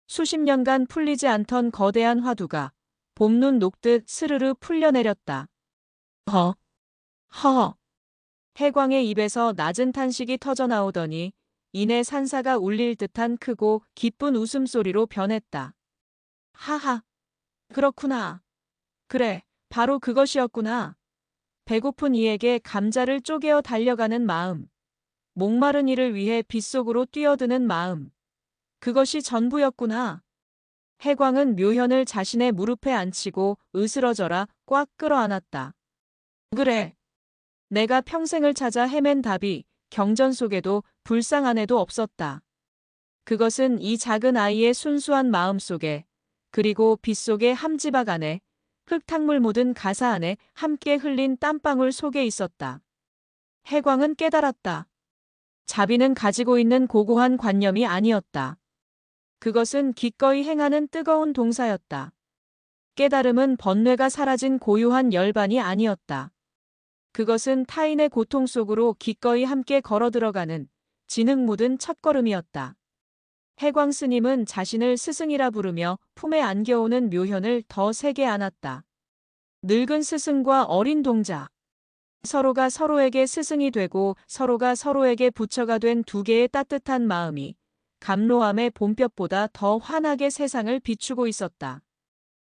수십 년간 풀리지 않던 거대한 화두가 봄눈 녹듯 스르르 풀려내렸다. 허. 해광의 입에서 낮은 탄식이 터져나오더니 이내 산사가 울릴 듯한 크고 기쁜 웃음소리로 변했다. 하하. 그렇구나. 그래, 바로 그것이었구나. 배고픈 이에게 감자를 쪼개어 달려가는 마음. 목마른 이를 위해 빗속으로 뛰어드는 마음. 그것이 전부였구나. 해광은 묘현을 자신의 무릎에 앉히고 으스러져라 꽉 끌어안았다. 그래. 내가 평생을 찾아 헤맨 답이 경전 속에도 불상 안에도 없었다. 그것은 이 작은 아이의 순수한 마음 속에, 그리고 빗속의 함지박 안에, 흙탕물 묻은 가사 안에 함께 흘린 땀방울 속에 있었다. 해광은 깨달았다. 자비는 가지고 있는 고고한 관념이 아니었다. 그것은 기꺼이 행하는 뜨거운 동사였다. 깨달음은 번뇌가 사라진 고요한 열반이 아니었다. 그것은 타인의 고통 속으로 기꺼이 함께 걸어 들어가는 진흙 묻은 첫걸음이었다. 해광 스님은 자신을 스승이라 부르며 품에 안겨오는 묘현을 더 세게 안았다. 늙은 스승과 어린 동자. 서로가 서로에게 스승이 되고 서로가 서로에게 부처가 된 두 개의 따뜻한 마음이 감로함의 봄볕보다 더 환하게 세상을 비추고 있었다.